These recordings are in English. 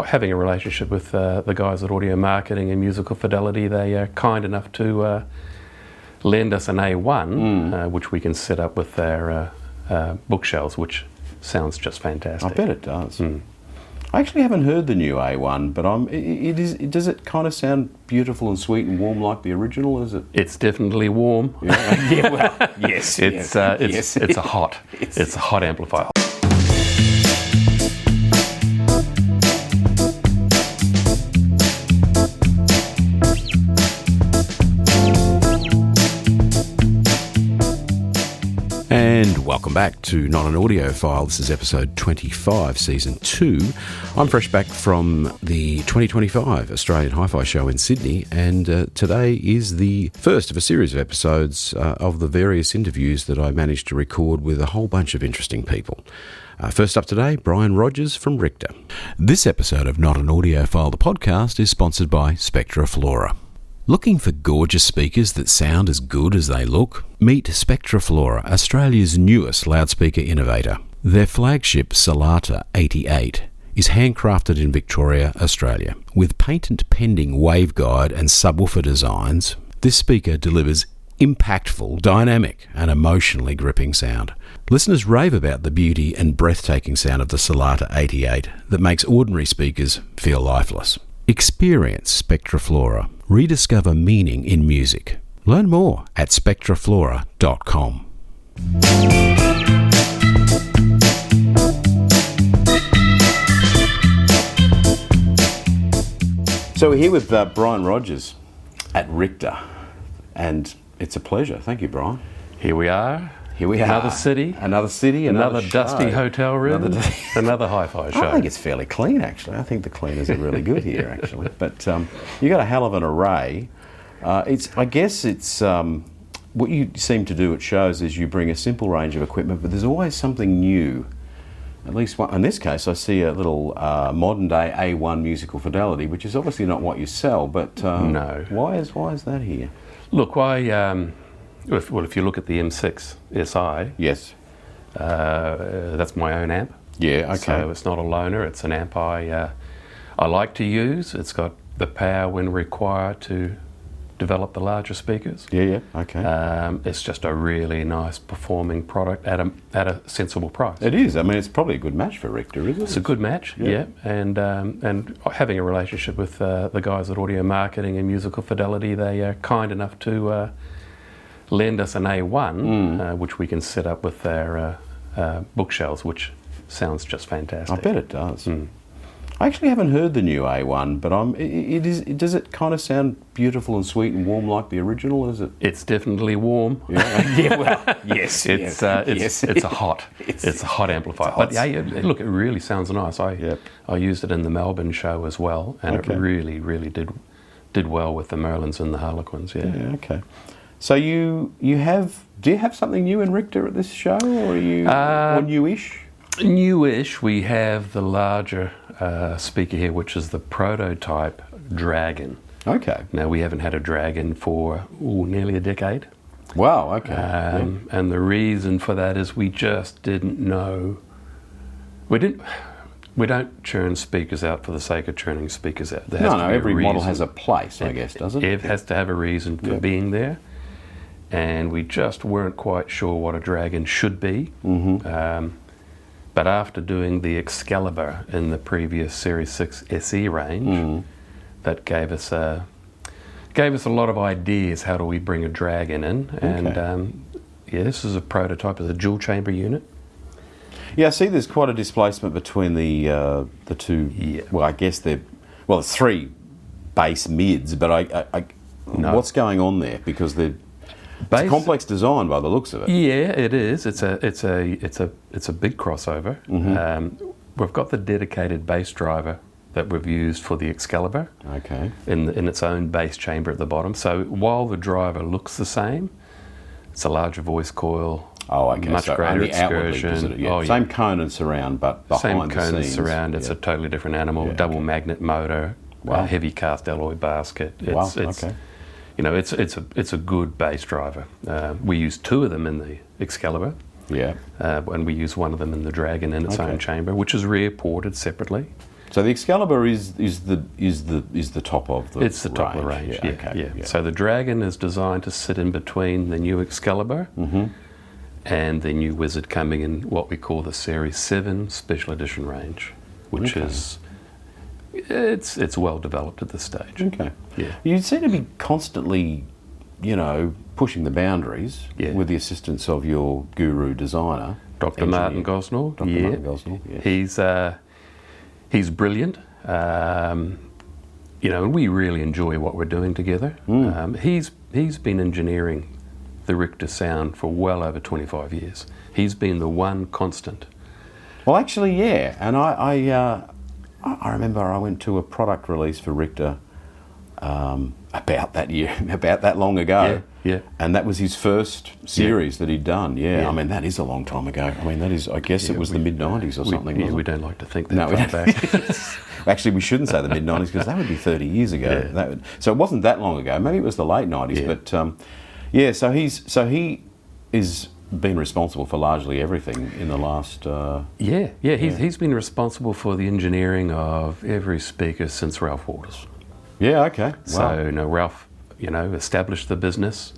having a relationship with the guys at Audio Marketing and Musical Fidelity, they are kind enough to lend us an A1, which we can set up with our bookshelves, which sounds just fantastic. I bet it does. I actually haven't heard the new A1, but does it kind of sound beautiful and sweet and warm like the original? Is it? It's definitely warm. Yeah, yeah, well, yes. It's a hot amplifier. And welcome back to Not an Audiophile. This is episode 25, season 2. I'm fresh back from the 2025 Australian HiFi Show in Sydney, and today is the first of a series of episodes of the various interviews that I managed to record with a whole bunch of interesting people. First up today, Brian Rodgers from Richter. This episode of Not an Audiophile, the podcast, is sponsored by Spectraflora. Looking for gorgeous speakers that sound as good as they look? Meet Spectraflora, Australia's newest loudspeaker innovator. Their flagship Solata 88 is handcrafted in Victoria, Australia. With patent-pending waveguide and subwoofer designs, this speaker delivers impactful, dynamic and emotionally gripping sound. Listeners rave about the beauty and breathtaking sound of the Solata 88 that makes ordinary speakers feel lifeless. Experience Spectraflora. Rediscover meaning in music. Learn more at spectraflora.com. So we're here with Brian Rodgers at Richter, and it's a pleasure. Thank you, Brian. Here we are. Another city, another dusty hotel room, another HiFi show. I think it's fairly clean, actually. I think the cleaners are really good here, actually. But you got a hell of an array. I guess it's what you seem to do at shows is you bring a simple range of equipment, but there's always something new. At least one, in this case, I see a little modern day A1 musical fidelity, which is obviously not what you sell. But no, why is that here? Look, if you look at the M6 SI, yes, that's my own amp. Yeah, okay. So it's not a loaner; it's an amp I like to use. It's got the power when required to develop the larger speakers. Yeah, okay. It's just a really nice performing product at a sensible price. It is. I mean, it's probably a good match for Richter, isn't it? It's a good match, yeah. And having a relationship with the guys at Audio Marketing and Musical Fidelity, they are kind enough to lend us an A1, which we can set up with our bookshelves, which sounds just fantastic. I bet it does. I actually haven't heard the new A1, but does it kind of sound beautiful and sweet and warm like the original? Is it? It's definitely warm. Yeah, yeah, well, yes. It's a hot amplifier. But yeah, look, it really sounds nice. I used it in the Melbourne show as well, and it really did well with the Merlins and the Harlequins. Yeah. Okay. So do you have something new in Richter at this show, or are you or newish? Newish. We have the larger speaker here, which is the prototype Dragon. Okay. Now, we haven't had a Dragon for nearly a decade. Wow, okay. And the reason for that is we just didn't know. We don't churn speakers out for the sake of churning speakers out. Every model has a place, I guess, doesn't it? It has to have a reason for being there. And we just weren't quite sure what a Dragon should be. But after doing the Excalibur in the previous Series 6 SE range, that gave us a lot of ideas. How do we bring a Dragon in? And this is a prototype of the dual chamber unit. Yeah, I see there's quite a displacement between the two. Yeah. Well, I guess it's three bass mids, but what's going on there? Because it's a complex design by the looks of it. Yeah, it is. It's a big crossover. We've got the dedicated bass driver that we've used for the Excalibur. Okay. In its own bass chamber at the bottom. So while the driver looks the same, it's a larger voice coil. Oh, okay. Much greater excursion. Same cone and surround, but behind the scenes. Same cone and surround. It's a totally different animal. Double magnet motor. Wow. Heavy cast alloy basket. Okay. It's a good bass driver. We use two of them in the Excalibur. Yeah. And we use one of them in the Dragon in its own chamber, which is rear ported separately. So the Excalibur is the top of the range. It's the top of the range, yeah. Okay. Yeah. So the Dragon is designed to sit in between the new Excalibur and the new Wizard coming in what we call the Series 7 Special Edition range, which is, it's well developed at this stage. Okay. Yeah. You seem to be constantly, pushing the boundaries with the assistance of your guru designer, Dr. Martin Gosnell. Martin Gosnell, yes. He's brilliant. And we really enjoy what we're doing together. He's been engineering the Richter sound for well over 25 years. He's been the one constant. Well, actually, yeah. And I remember I went to a product release for Richter about that long ago. Yeah. And that was his first series that he'd done. Yeah. I mean, that is a long time ago. I mean, I guess it was the mid-90s or something. We don't like to think that far back. Actually, we shouldn't say the mid-90s because that would be 30 years ago. Yeah. So it wasn't that long ago. Maybe it was the late 90s. But, so he is been responsible for largely everything in the last... He's been responsible for the engineering of every speaker since Ralph Waters. Yeah, okay. Wow. So, Ralph, established the business,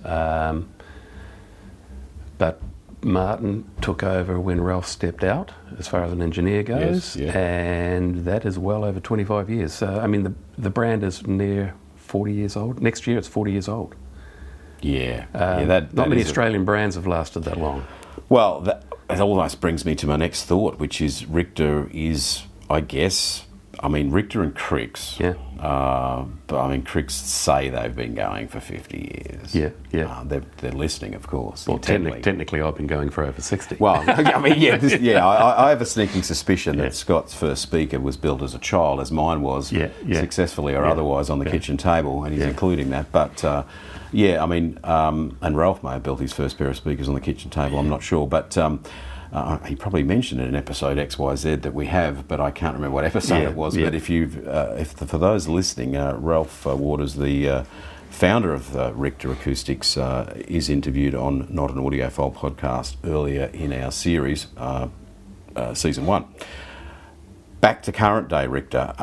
but Martin took over when Ralph stepped out, as far as an engineer goes, and that is well over 25 years. So, the brand is near 40 years old. Next year, it's 40 years old. Yeah. That not many Australian brands have lasted that long. Well, that almost brings me to my next thought, which is Richter is, I guess... Richter and Cricks. Yeah. But Cricks say they've been going for 50 years. Yeah. They're listening, of course. Well, technically, I've been going for over 60. Well, I have a sneaking suspicion that Scott's first speaker was built as a child, as mine was, successfully or otherwise, on the kitchen table, and he's including that. But and Ralph may have built his first pair of speakers on the kitchen table. I'm not sure, but. He probably mentioned it in episode XYZ that we have, but I can't remember what episode it was. But for those listening, Ralph Waters, the founder of Richter Acoustics, is interviewed on Not an Audiophile podcast earlier in our series, season 1. Back to current day Richter.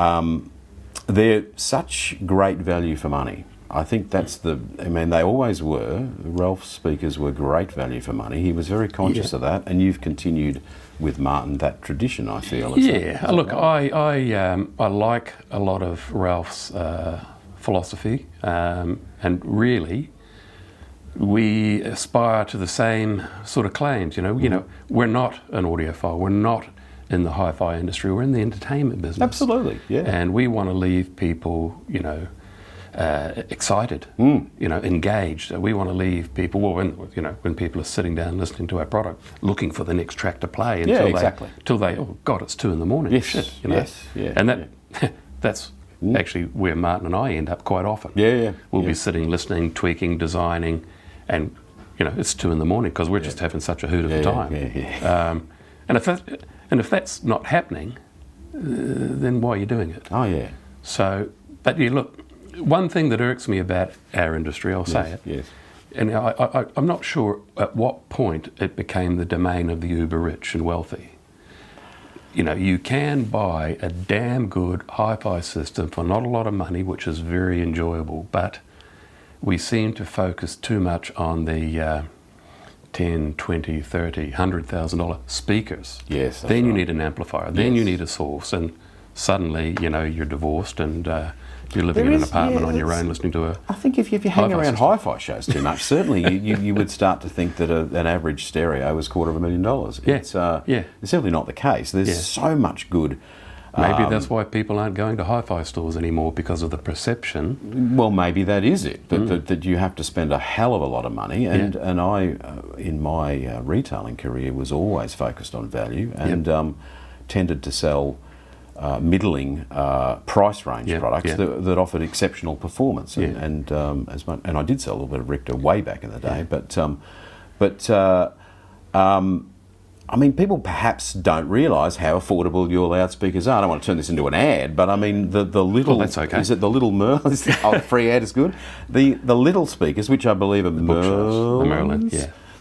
They're such great value for money. I think that's they always were. Ralph's speakers were great value for money. He was very conscious of that, and you've continued with Martin that tradition, I feel. Look, I like a lot of Ralph's philosophy, and really we aspire to the same sort of claims. We're not an audiophile. We're not in the hi-fi industry. We're in the entertainment business. Absolutely, yeah. And we want to leave people, excited, engaged. We want to leave people. Well, when people are sitting down listening to our product, looking for the next track to play until they oh God, it's 2 a.m. Yes, shit, yes, and that's actually where Martin and I end up quite often. We'll be sitting, listening, tweaking, designing, and it's 2 a.m. because we're just having such a hoot of a time. And if that's not happening, then why are you doing it? Oh yeah. So, but look. One thing that irks me about our industry, I'll say it, yes. And I'm not sure at what point it became the domain of the uber rich and wealthy. You can buy a damn good hi-fi system for not a lot of money, which is very enjoyable, but we seem to focus too much on the $10, $20, $30, $100,000 speakers. Yes. Then you need an amplifier. Then you need a source, and suddenly, you're divorced and you're living in an apartment on your own listening to I think if you hang around hi-fi shows too much, certainly you would start to think that an average stereo is $250,000. It's certainly not the case. There's so much good. Maybe that's why people aren't going to hi-fi stores anymore, because of the perception. Well, maybe that is it, that you have to spend a hell of a lot of money. And I, in my retailing career, was always focused on value and tended to sell middling price range products that offered exceptional performance, and I did sell a little bit of Richter way back in the day, people perhaps don't realise how affordable your loudspeakers are. I don't want to turn this into an ad, but the little... Oh, that's okay. Is it the little free ad is good? The little speakers, which I believe are the Merlin,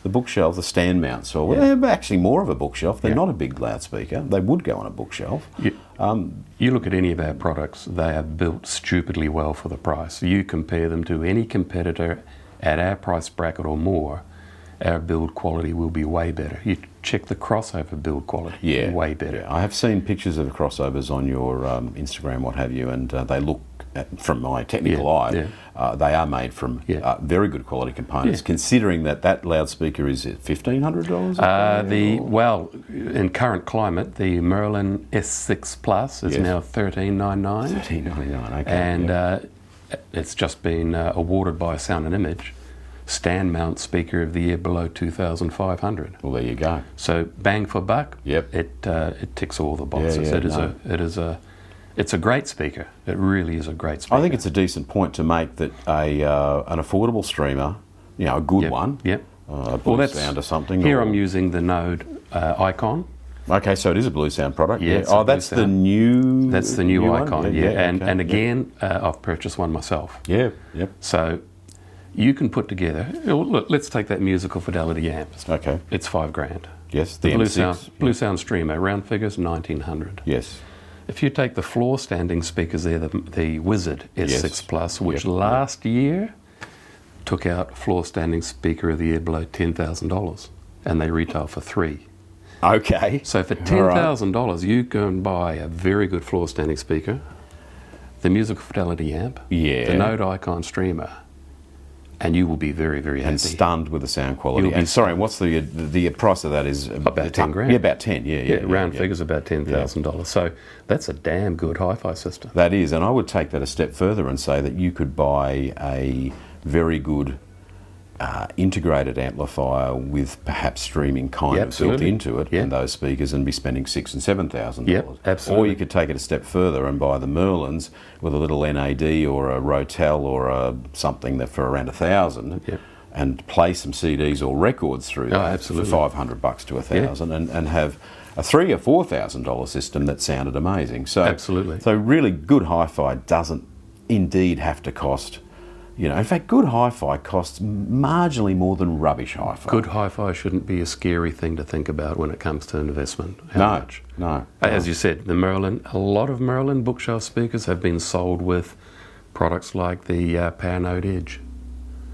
the bookshelf, the stand mounts, or they're actually more of a bookshelf. They're not a big loudspeaker. They would go on a bookshelf. You look at any of our products, they are built stupidly well for the price. You compare them to any competitor at our price bracket or more, our build quality will be way better. You check the crossover build quality, way better. Yeah. I have seen pictures of the crossovers on your Instagram, what have you, and they look, from my technical eye, they are made from very good quality components, considering that loudspeaker is $1,500? Well, in current climate, the Merlin S6 Plus is now $1,399. $1,399, okay. And it's just been awarded by Sound and Image stand mount speaker of the year below $2,500. Well, there you go. So bang for buck. Yep. It ticks all the boxes. It's a great speaker. It really is a great speaker. I think it's a decent point to make that an affordable streamer, a good one, a Blue Sound or something. Here I'm using the Node Icon. Okay, so it is a Blue Sound product. Yeah. Oh, that's the new. That's the new Icon. One? And again, I've purchased one myself. Yeah. Yep. So you can put together. Look, let's take that musical Fidelity amp. Okay. It's $5,000. Yes. The M6. Blue Sound Streamer, round figures, $1,900. Yes. If you take the floor standing speakers there, the Wizard S6 Plus, which last year took out floor standing speaker of the year below $10,000, and they retail for $3,000. Okay. So for $10,000, you can buy a very good floor standing speaker, the musical Fidelity amp, the Node Icon streamer, and you will be very, very happy. And stunned with the sound quality. And sorry, what's the price of that is? About $10,000. Yeah, about 10. Yeah. Round figures about $10,000. So that's a damn good hi-fi system. That is, and I would take that a step further and say that you could buy a very good integrated amplifier with perhaps streaming of built into it and those speakers, and be spending $6,000 and $7,000. Yep, absolutely. Or you could take it a step further and buy the Merlins with a little NAD or a Rotel or something that for around $1,000, and play some CDs or records through that for $500 to $1,000, and have a $3,000 or $4,000 system that sounded amazing. So So really good hi-fi doesn't indeed have to cost. In fact, good hi-fi costs marginally more than rubbish hi-fi. Good hi-fi shouldn't be a scary thing to think about when it comes to investment. How much? No. As you said, the Merlin, a lot of Merlin bookshelf speakers have been sold with products like the Power Node Edge.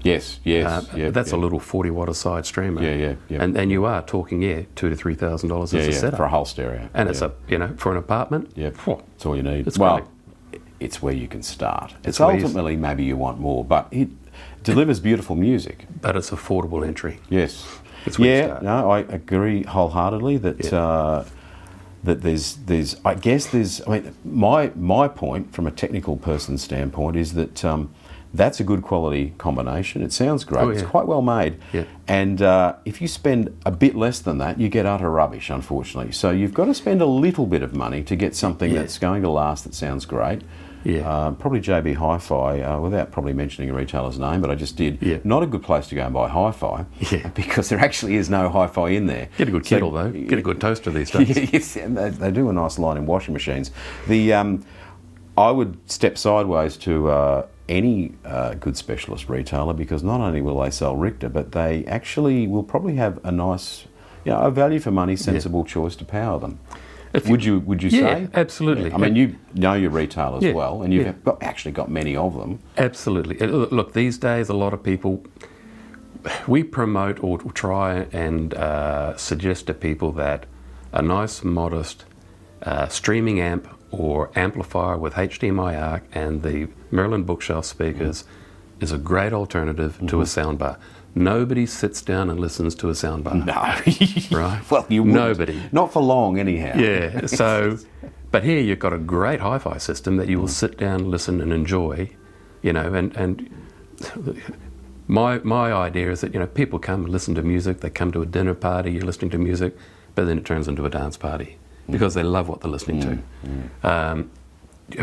Yes. That's a little 40-watt a side streamer. Yeah. And you are talking, $2,000 to $3,000 as a setup. For a whole stereo. And it's for an apartment. Yeah, that's all you need. It's great. It's where you can start. It's ultimately maybe you want more, but it delivers beautiful music. But it's affordable entry. Yes. It's where you start. No, I agree wholeheartedly that that there's I mean my point from a technical person's standpoint is that that's a good quality combination. It sounds great. It's quite well made. Yeah. And if you spend a bit less than that, you get utter rubbish, unfortunately. So you've got to spend a little bit of money to get something that's going to last, that sounds great. Yeah. Probably JB Hi-Fi, without probably mentioning a retailer's name, but I just did. Yeah. Not a good place to go and buy hi-fi, because there actually is no hi-fi in there. Get a good kettle though. Get a good toaster these days. Yes, and they do a nice line in washing machines. I would step sideways to any good specialist retailer, because not only will they sell Richter, but they actually will probably have a nice, a value for money, sensible choice to power them. Would you say? Yeah, absolutely. I mean, you know your retailers well, and you've actually got many of them. Absolutely. Look, these days a lot of people, we promote or try and suggest to people that a nice, modest streaming amp or amplifier with HDMI ARC and the Merlin bookshelf speakers is a great alternative to a soundbar. Nobody sits down and listens to a soundbar. No. Right? Well, you wouldn't. Nobody. Not for long, anyhow. Yeah. So, but here you've got a great hi-fi system that you will sit down, listen, and enjoy. And my idea is that people come and listen to music. They come to a dinner party. You're listening to music, but then it turns into a dance party because they love what they're listening to.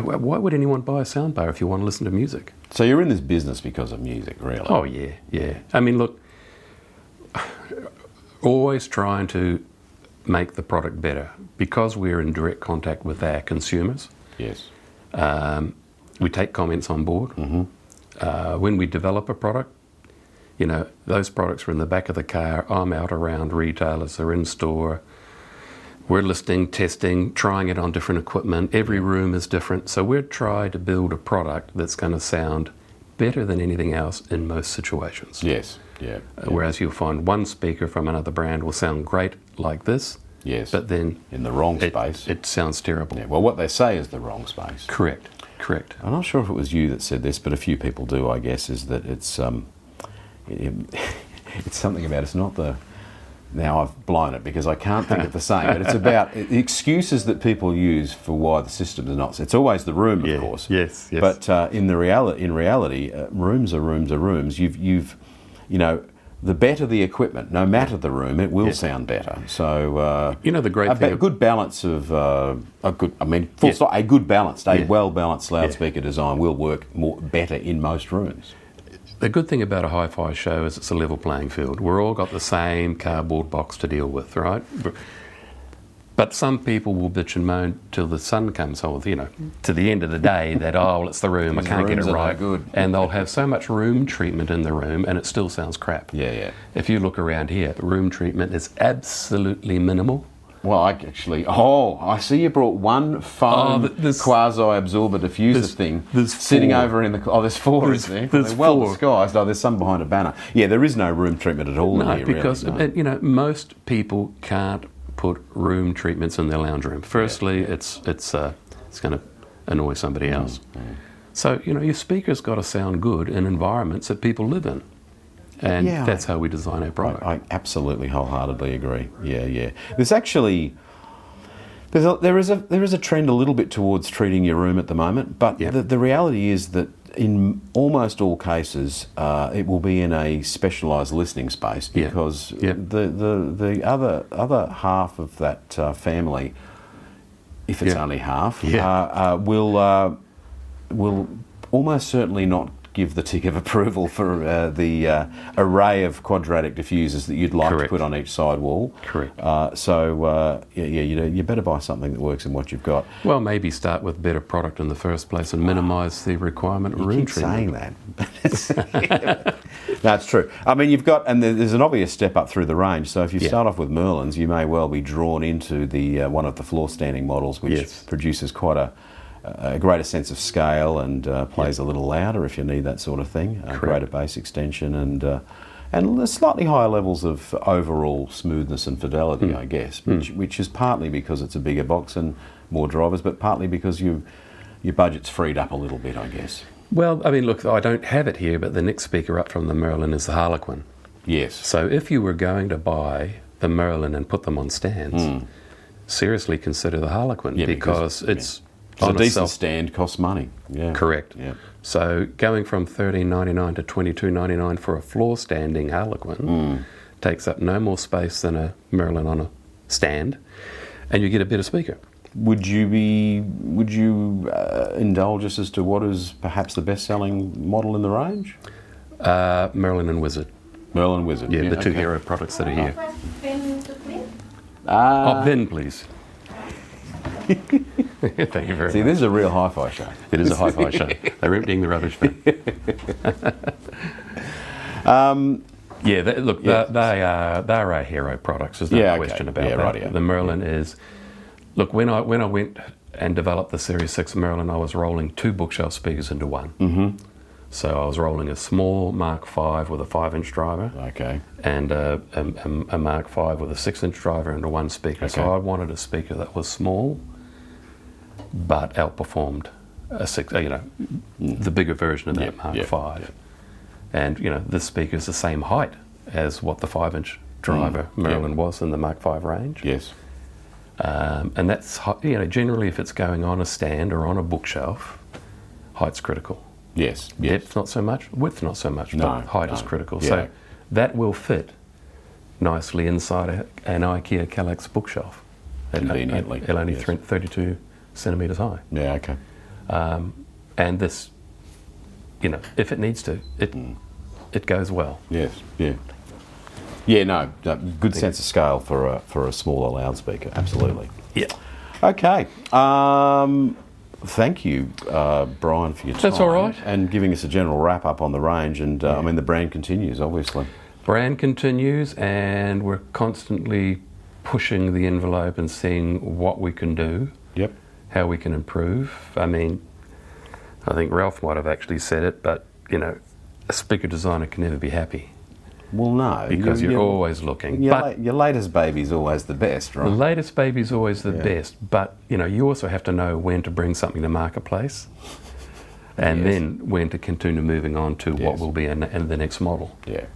Why would anyone buy a soundbar if you want to listen to music? So you're in this business because of music, really? Oh, yeah. I mean, look, always trying to make the product better because we're in direct contact with our consumers. Yes. We take comments on board. When we develop a product, You know, those products are in the back of the car. I'm out around retailers, they're in store. We're listening, testing, trying it on different equipment. Every room is different. So we're trying to build a product that's going to sound better than anything else in most situations. Yes, yeah. Whereas you'll find one speaker from another brand will sound great like this. Yes. But then in the wrong space. It sounds terrible. Yeah, well, what they say is the wrong space. Correct. I'm not sure if it was you that said this, but a few people do, I guess, is that it's it's something about it's not the... Now I've blown it because I can't think of the saying, but it's about the excuses that people use for why the system is not. It's always the room, of course. Yes. But in reality, rooms are rooms are rooms. You know, the better the equipment, no matter the room, it will sound better. So you know, the great thing, a good balance of a good balanced, well balanced loudspeaker design will work better in most rooms. The good thing about a HiFi show is it's a level playing field. We're all got the same cardboard box to deal with, right? But some people will bitch and moan till the sun comes on, you know, to the end of the day that, oh, well, it's the room, I can't get it right. No good. And they'll have so much room treatment in the room and it still sounds crap. Yeah. If you look around here, the room treatment is absolutely minimal. Well, I see you brought one foam quasi-absorber diffuser thing sitting over in the... Oh, there's four, isn't there? There's well four. Disguised. Oh, there's some behind a banner. Yeah, there is no room treatment at all in here, because, really. you know, most people can't put room treatments in their lounge room. Firstly, it's going to annoy somebody else. So, you know, your speaker's got to sound good in environments that people live in. And that's how we design our product. I absolutely wholeheartedly agree. Yeah. There's actually there is a trend a little bit towards treating your room at the moment, but the reality is that in almost all cases it will be in a specialised listening space because the other half of that family, if it's only half, will almost certainly not give the tick of approval for the array of quadratic diffusers that you'd like to put on each side wall. Correct. You better buy something that works in what you've got. Well, maybe start with better product in the first place and minimise the requirement of room treatment. You keep saying that. No, it's true. I mean, there's an obvious step up through the range. So if you start off with Merlins, you may well be drawn into the one of the floor standing models, which produces quite a greater sense of scale and plays a little louder if you need that sort of thing. Greater bass extension and slightly higher levels of overall smoothness and fidelity, I guess, which is partly because it's a bigger box and more drivers, but partly because your budget's freed up a little bit, I guess. Well, I mean, look, I don't have it here, but the next speaker up from the Merlin is the Harlequin. Yes. So if you were going to buy the Merlin and put them on stands, seriously consider the Harlequin because it's... So a decent stand costs money. Yeah. Correct. Yeah. So going from $13.99 to $22.99 for a floor standing Harlequin takes up no more space than a Merlin on a stand, and you get a better speaker. Would you indulge us as to what is perhaps the best-selling model in the range? Merlin and Wizard. Merlin and Wizard. Yeah, the two hero products that are here. Ben, please. Thank you very much. See, this is a real HiFi show. It is a HiFi show. They're emptying the rubbish bin. They are our hero products. There's no question about that. Right, the Merlin is... Look, when I went and developed the Series 6 Merlin, I was rolling two bookshelf speakers into one. Mm-hmm. So I was rolling a small Mark V with a 5-inch driver, and a Mark V with a 6-inch driver into one speaker. So I wanted a speaker that was small, but outperformed the bigger version of that Mark V. And this speaker is the same height as what the 5-inch driver Merlin was in the Mark V range. Yes. And that's generally if it's going on a stand or on a bookshelf, height's critical. Yes. Depth not so much, width not so much, but height is critical. Yeah. So that will fit nicely inside an IKEA Kallax bookshelf. Conveniently. It'll only 32 centimetres high. Yeah, okay. And this, if it needs to, it goes well. Yes, yeah. Yeah, no, good sense of scale for a smaller loudspeaker, absolutely. Yeah. Okay. thank you, Brian, for your time. That's all right. And giving us a general wrap-up on the range. And, I mean, the brand continues, obviously. Brand continues, and we're constantly pushing the envelope and seeing what we can do, Yep. how we can improve. I mean, I think Ralph might have actually said it, but, you know, a speaker designer can never be happy. Well, no. Because you're always looking. Your latest baby's always the best, right? The latest baby's always the best, but, you know, you also have to know when to bring something to marketplace and then when to continue moving on to what will be in the next model. Yeah.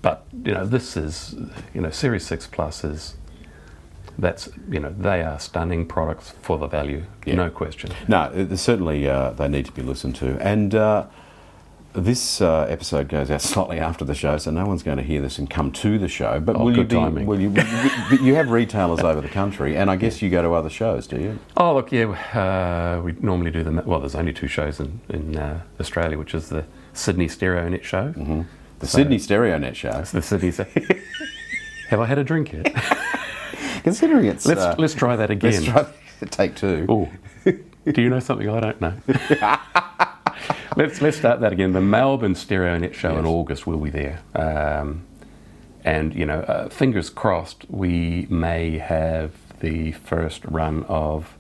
But, you know, this is, you know, Series 6 Plus is, that's, you know, they are stunning products for the value, no question. No, certainly they need to be listened to. And this episode goes out slightly after the show, so no one's going to hear this and come to the show. But timing. You have retailers over the country, and I guess you go to other shows, do you? Oh, look, we normally do them. Well, there's only 2 shows in Australia, which is the Sydney Stereo Net Show. Mm-hmm. The Sydney Stereo Net Show. The Sydney. Have I had a drink yet? Considering it's... Let's try that again. Let's try take 2. Oh, do you know something I don't know? Let's start that again. The Melbourne Stereo Net Show in August, we'll be there. And, you know, fingers crossed, we may have the first run of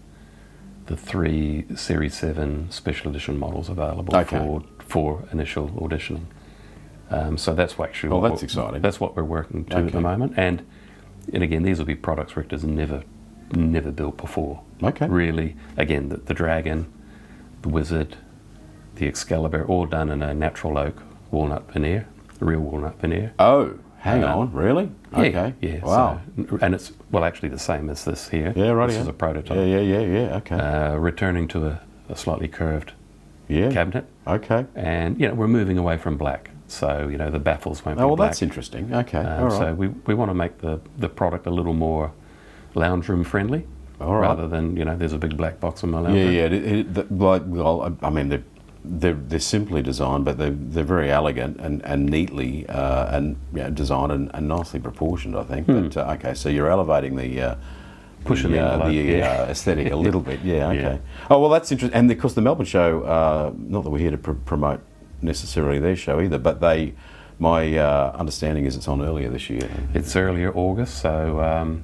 the 3 Series 7 Special Edition models available for initial auditioning. So that's actually that's exciting. That's what we're working to at the moment. And again, these will be products Richter's never built before. Okay. Really, again, the Dragon, the Wizard, the Excalibur, all done in a natural oak walnut veneer, real walnut veneer. Oh, hang on, really? Okay. Yeah. Wow. So, and it's, well, actually the same as this here. Yeah, right. This is a prototype. Yeah, okay. Returning to a slightly curved Yeah. cabinet. Okay. And, you know, we're moving away from black. So, you know, the baffles won't be well, black. that's interesting. Okay, all right. So we want to make the product a little more lounge room friendly. All right. Rather than, you know, there's a big black box in my lounge room. Well, I mean, they're simply designed, but they're very elegant and neatly designed and nicely proportioned, I think. But okay, so you're elevating the pushing the aesthetic a little bit. Yeah, okay. Yeah. Oh well, that's interesting. And of course, the Melbourne show. Not that we're here to promote necessarily their show either, but my understanding is it's on earlier this year. It's earlier August, so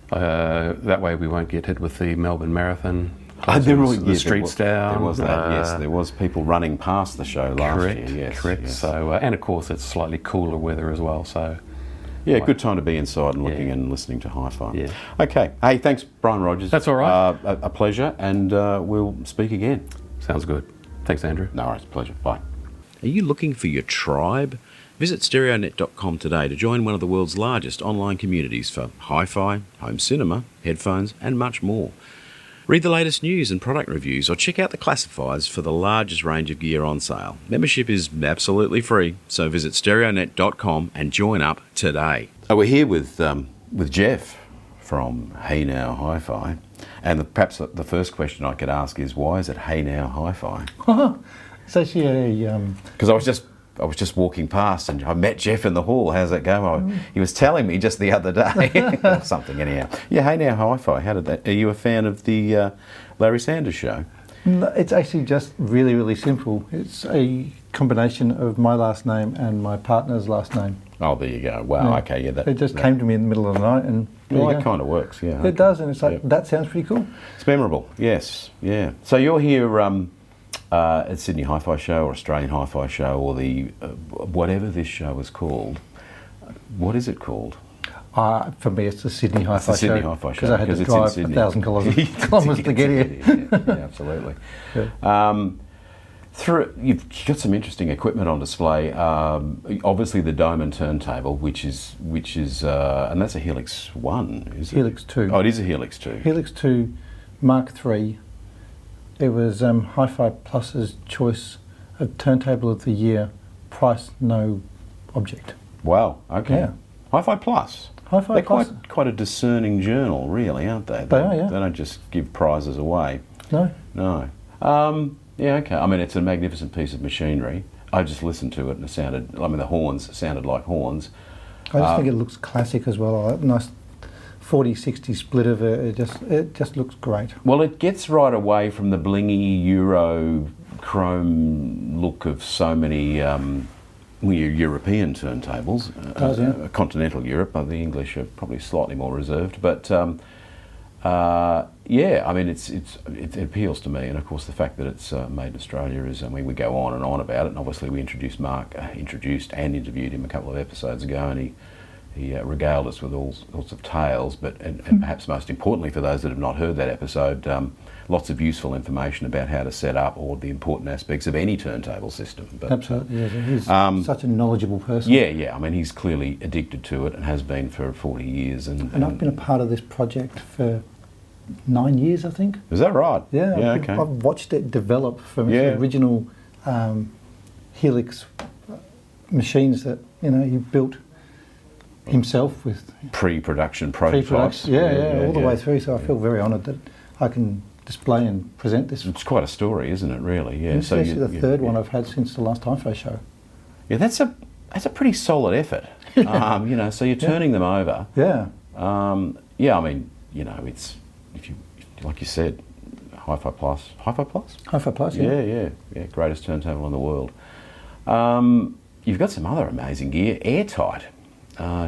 that way we won't get hit with the Melbourne Marathon. The streets down. There was that, yes. There was people running past the show last year. Yes, correct. Yes. So, and of course, it's slightly cooler weather as well. So, yeah, good time to be inside and looking and listening to HiFi. Yeah. Okay. Hey, thanks, Brian Rodgers. That's all right. A pleasure, and we'll speak again. Sounds good. Thanks, Andrew. No worries. Pleasure. Bye. Are you looking for your tribe? Visit stereonet.com today to join one of the world's largest online communities for hi-fi, home cinema, headphones, and much more. Read the latest news and product reviews or check out the classifieds for the largest range of gear on sale. Membership is absolutely free, so visit stereonet.com and join up today. We're here with Jeff from HeyNow HiFi, and perhaps the first question I could ask is, why is it HeyNow HiFi? It's actually a... Because I was just walking past and I met Jeff in the hall. How's that going? He was telling me just the other day or something. Anyhow, yeah. HeyNow HiFi. How did that? Are you a fan of the Larry Sanders Show? No, it's actually just really, really simple. It's a combination of my last name and my partner's last name. Oh, there you go. Wow. Yeah. Okay. Yeah. It just came to me in the middle of the night, and that kind of works. Yeah. It does, and it's like that sounds pretty cool. It's memorable. Yes. Yeah. So you're here. At Sydney HiFi Show or Australian HiFi Show or the whatever this show is called. What is it called? For me, it's the Sydney HiFi Show. Sydney HiFi Show because I had to drive 1,000 kilometres to get here. Yeah, absolutely. Yeah. You've got some interesting equipment on display. Obviously, the Dohmann turntable, which is, and that's a Helix 1, is it? Helix 2. Oh, it is a Helix 2. Helix 2 Mark III. It was HiFi Plus's choice of turntable of the year, price no object. Wow. Okay. Yeah. HiFi Plus. HiFi Plus. They're quite a discerning journal, really, aren't they? They are. Yeah. They don't just give prizes away. No. Yeah. Okay. I mean, it's a magnificent piece of machinery. I just listened to it and it sounded. I mean, the horns sounded like horns. I just think it looks classic as well. Nice 40-60 split of it. It just looks great. Well, it gets right away from the blingy Euro chrome look of so many European turntables. Does, yeah. Continental Europe, the English are probably slightly more reserved, but yeah, I mean, it appeals to me, and of course the fact that it's made in Australia is, I mean, we go on and on about it, and obviously we introduced and interviewed him a couple of episodes ago, and he regaled us with all sorts of tales, and perhaps most importantly for those that have not heard that episode, lots of useful information about how to set up all the important aspects of any turntable system. But, absolutely, yes. He's such a knowledgeable person. Yeah, I mean, he's clearly addicted to it and has been for 40 years. And I've been a part of this project for 9 years, I think. Is that right? Yeah, okay. I've watched it develop from its original Helix machines that he built himself with pre-production prototypes. Yeah, all the way through. So I feel very honoured that I can display and present this. It's quite a story, isn't it? Really, yeah. It's actually the third one I've had since the last HiFi Show. Yeah, that's a pretty solid effort. So you're turning them over. Yeah. Yeah, I mean, it's if you like you said, HiFi Plus. HiFi Plus, yeah. Yeah. Greatest turntable in the world. You've got some other amazing gear. Airtight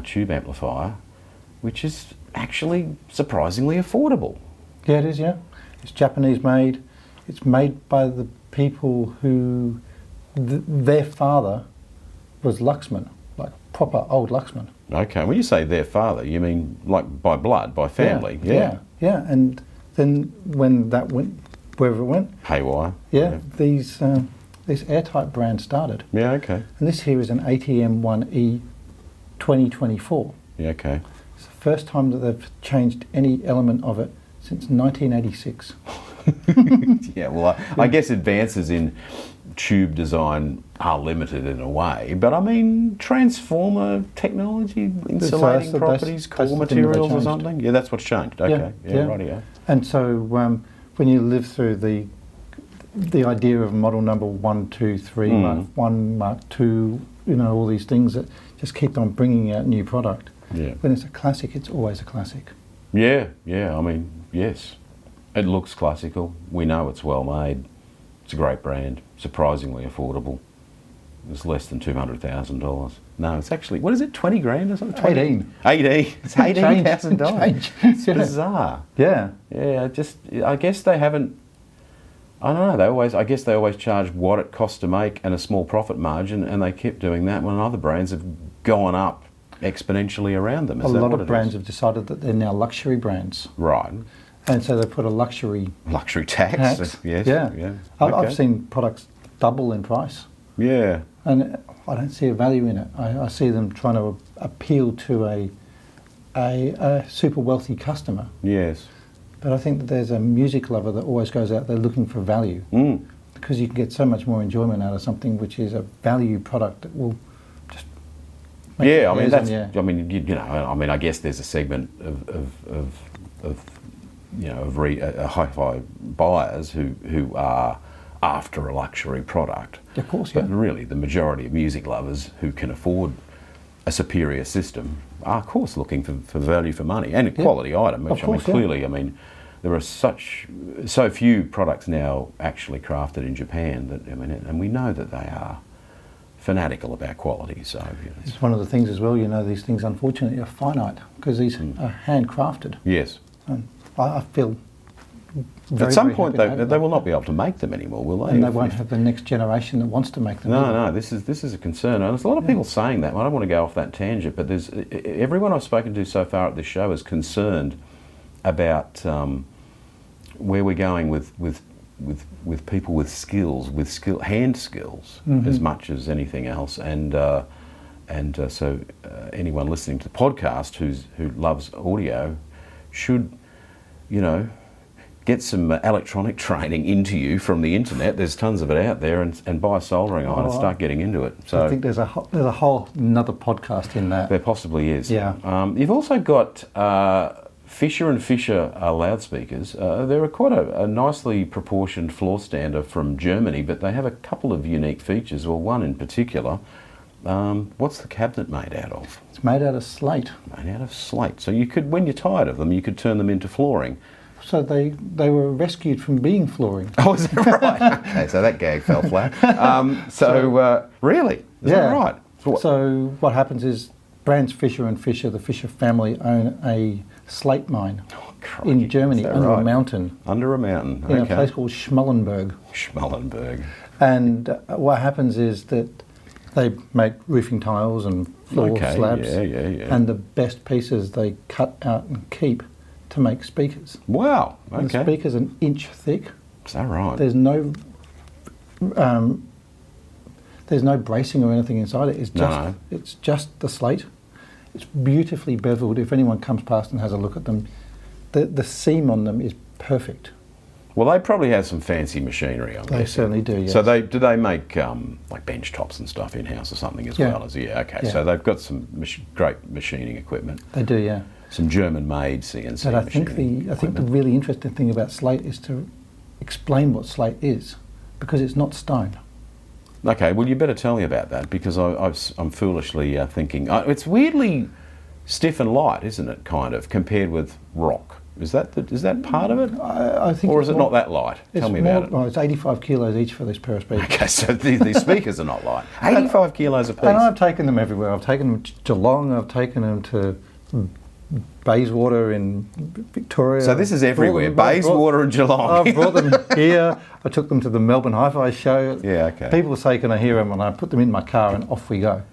tube amplifier, which is actually surprisingly affordable. Yeah, it is, yeah. It's Japanese made. It's made by the people who, their father was Luxman, like proper old Luxman. Okay, when you say their father, you mean like by blood, by family? Yeah. And then when that went, wherever it went, haywire. Yeah. These airtight brands started. Yeah, okay. And this here is an ATM1E 2024. Yeah, okay. It's the first time that they've changed any element of it since 1986. Yeah, well, I guess advances in tube design are limited in a way, but I mean, transformer technology, insulating properties, core materials or something? Yeah, that's what's changed. Okay, yeah. Rightio. And so when you live through the idea of model number 1, 2, 3, Mark 1, Mark 2, all these things that just keep on bringing out new product. Yeah. When it's a classic, it's always a classic. Yeah, I mean, yes. It looks classical. We know it's well made. It's a great brand. Surprisingly affordable. It's less than $200,000. No, it's actually, what is it, 20 grand or something? 18. It's $18,000. It's bizarre. Yeah. Yeah, I guess they haven't, I don't know, I guess they always charge what it costs to make and a small profit margin, and they kept doing that when other brands have gone up exponentially around them. A lot of brands have decided that they're now luxury brands. Right. And so they put a luxury tax. Yes. Yeah. I've seen products double in price. Yeah. And I don't see a value in it. I see them trying to appeal to a super wealthy customer. Yes. But I think that there's a music lover that always goes out there looking for value. Because you can get so much more enjoyment out of something which is a value product that will just make I guess there's a segment of hi-fi buyers who are after a luxury product. Of course, yeah. But really, the majority of music lovers who can afford a superior system are, of course, looking for value for money and a quality item. Which, clearly, there are so few products now actually crafted in Japan that, and we know that they are fanatical about quality. So it's one of the things as well. These things unfortunately are finite because these are handcrafted. Yes. And I feel very, at some point they will not be able to make them anymore, will they? And they won't have the next generation that wants to make them. No, this is a concern. And there's a lot of people saying that. I don't want to go off that tangent, but everyone I've spoken to so far at this show is concerned about where we're going with people with skills, hand skills, as much as anything else. So anyone listening to the podcast who loves audio should, get some electronic training into you from the internet. There's tons of it out there, and buy a soldering iron and start getting into it. So I think there's a whole another podcast in that. There possibly is. Yeah. You've also got Fischer Fischer loudspeakers. They're quite a nicely proportioned floor stander from Germany, but they have a couple of unique features. Well, one in particular What's the cabinet made out of? It's made out of slate. Made out of slate. So you could, when you're tired of them, you could turn them into flooring. So they were rescued from being flooring. Oh, is that right? Okay, so that gag fell flat. Really? Is that right? So what happens is brands Fischer and Fischer, the Fischer family, own a slate mine in Germany under a mountain. Under a mountain, in a place called Schmallenberg. Schmallenberg. And what happens is that they make roofing tiles and floor slabs. And the best pieces they cut out and keep to make speakers. Wow. Okay. And the speaker's an inch thick. Is that right? There's no bracing or anything inside it. It's just the slate. It's beautifully beveled. If anyone comes past and has a look at them, the seam on them is perfect. Well, they probably have some fancy machinery on there. They certainly do, yes. So do they make like bench tops and stuff in-house or something as well? So they've got some great machining equipment. They do, yeah. Some German-made CNC But I think the really interesting thing about slate is to explain what slate is, because it's not stone. Okay, well, you better tell me about that, because I'm foolishly thinking it's weirdly stiff and light, isn't it? Kind of compared with rock. Is that part of it? I think. Or is it not that light? Tell me about it. Well, it's 85 kilos each for this pair of speakers. Okay, so these speakers are not light. 85 kilos a piece. And I've taken them everywhere. I've taken them to Geelong. I've taken them to Bayswater in Victoria. So this is everywhere. Bayswater and Geelong. I've brought them here. I took them to the Melbourne HiFi Show. Yeah, okay. People say, can I hear them? And I put them in my car and off we go.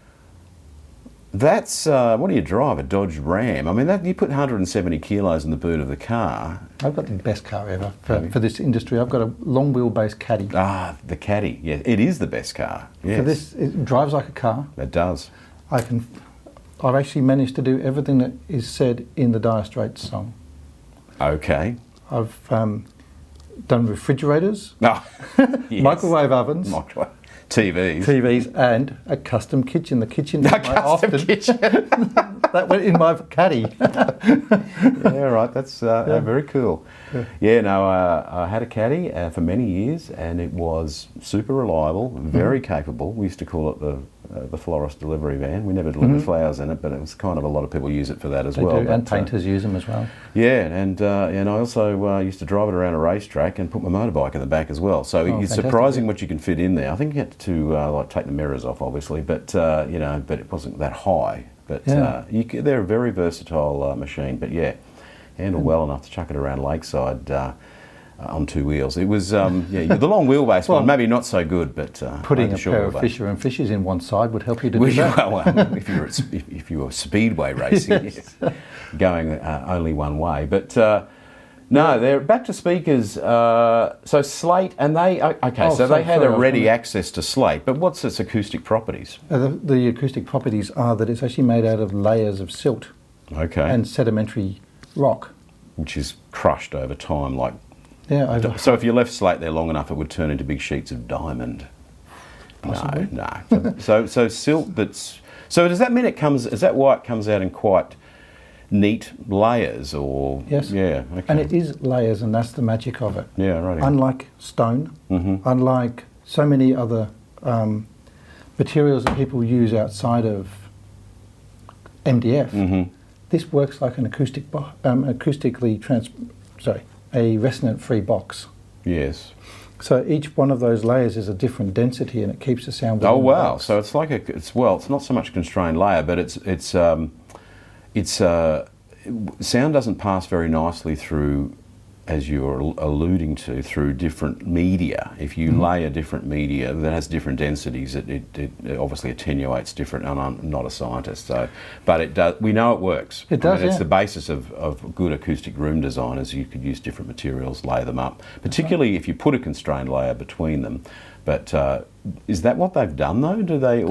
That's, what do you drive, a Dodge Ram? I mean, you put 170 kilos in the boot of the car. I've got the best car ever for this industry. I've got a long wheelbase Caddy. Ah, the Caddy. Yeah, it is the best car. Yes. For this, it drives like a car. It does. I've actually managed to do everything that is said in the Dire Straits song. Okay. I've done refrigerators, Yes. microwave ovens, TVs, and a custom kitchen. The kitchen is kitchen. that went in my Caddy. Yeah, right. That's very cool. I had a Caddy for many years, and it was super reliable, very capable. We used to call it the florist delivery van. We never delivered flowers in it, but it was kind of a lot of people use it for that as well. They do, and painters use them as well. Yeah, and I also used to drive it around a racetrack and put my motorbike in the back as well. So it's surprising what you can fit in there. I think you had to take the mirrors off, obviously, but but it wasn't that high. But they're a very versatile machine. But handle well enough to chuck it around lakeside. On two wheels. It was, the long wheelbase one, maybe not so good, but... putting a pair of Fischer and Fischers in one side would help you to do that. Well, if you were speedway racing, yes. Going only one way. But they're back to speakers. So slate, and they had a ready access to slate, but what's its acoustic properties? The acoustic properties are that it's actually made out of layers of silt and sedimentary rock. Which is crushed over time like... Yeah, so if you left slate there long enough, it would turn into big sheets of diamond. Possibly. No. So silt that's... So does that mean is that why it comes out in quite neat layers or... Yes. Yeah, okay. And it is layers, and that's the magic of it. Yeah, right. Unlike stone, unlike so many other materials that people use outside of MDF, this works like an a resonant-free box. Yes. So each one of those layers is a different density, and it keeps the sound. Oh wow! So it's like it's not so much a constrained layer, but it's sound doesn't pass very nicely through, as you're alluding to, through different media. If you layer different media that has different densities, it obviously attenuates different. And I'm not a scientist, but it does. We know it works. It does. It's the basis of good acoustic room design. Is you could use different materials, lay them up, particularly if you put a constrained layer between them. But is that what they've done though? Do they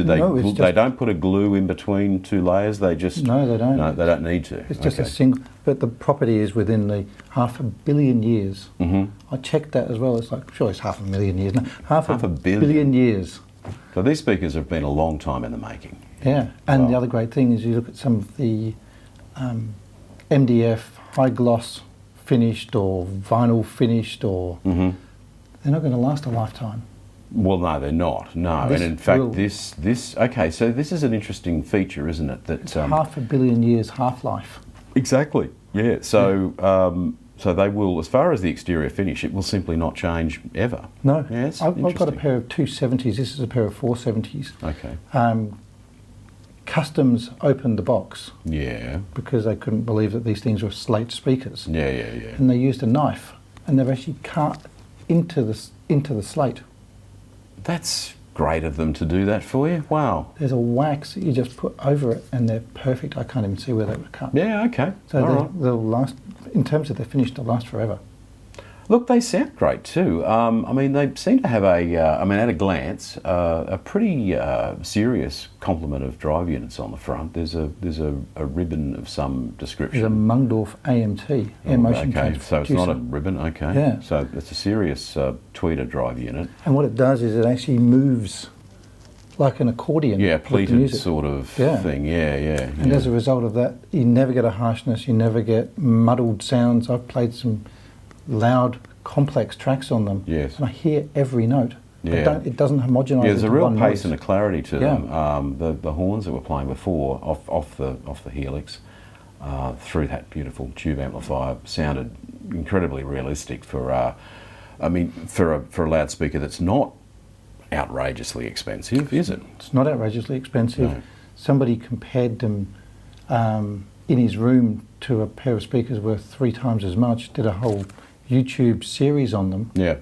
they don't put a glue in between two layers? They just... No, they don't. No, they don't need to. It's just a single... But the property is within the 500 million years. I checked that as well. It's like, sure, it's 500,000 years. No, half a billion years. So these speakers have been a long time in the making. Yeah, and the other great thing is you look at some of the MDF, high gloss finished or vinyl finished or... They're not going to last a lifetime. Well, no, they're not. No, This and in fact, will- this. Okay, so this is an interesting feature, isn't it? That half a billion years half-life. exactly. Yeah. So so they will, as far as the exterior finish, it will simply not change ever. No, Yeah, it's I've got a interesting. pair of 270s. This is a pair of 470s. Okay. Customs opened the box Yeah. because they couldn't believe that these things were slate speakers, Yeah. and they used a knife, and they've actually cut into the slate. That's great of them to do that for you. Wow. There's a wax that you just put over it, and they're perfect. I can't even see where they were cut. Yeah. Okay. So All right. they'll last, in terms of their finish, they'll last forever. Look, they sound great too. I mean, they seem to have at a glance, a pretty serious complement of drive units on the front. There's a ribbon of some description. There's a Mungdorf AMT, air motion Okay, so it's not a transducer. ribbon. Okay, Yeah. So it's a serious tweeter drive unit. And what it does is it actually moves like an accordion. Yeah, with the pleated music. sort of Yeah. thing. Yeah. And as a result of that, you never get a harshness, you never get muddled sounds. I've played some loud, complex tracks on them, Yes. and I hear every note. Yeah. It doesn't homogenise. Yeah, there's a into real one pace note. and a clarity to Yeah. them. The horns that we're playing before off the Helix through that beautiful tube amplifier sounded incredibly realistic for a loudspeaker that's not outrageously expensive, is it? It's not outrageously expensive. No. Somebody compared them in his room to a pair of speakers worth 3 times as much, did a whole YouTube series on them. Yeah.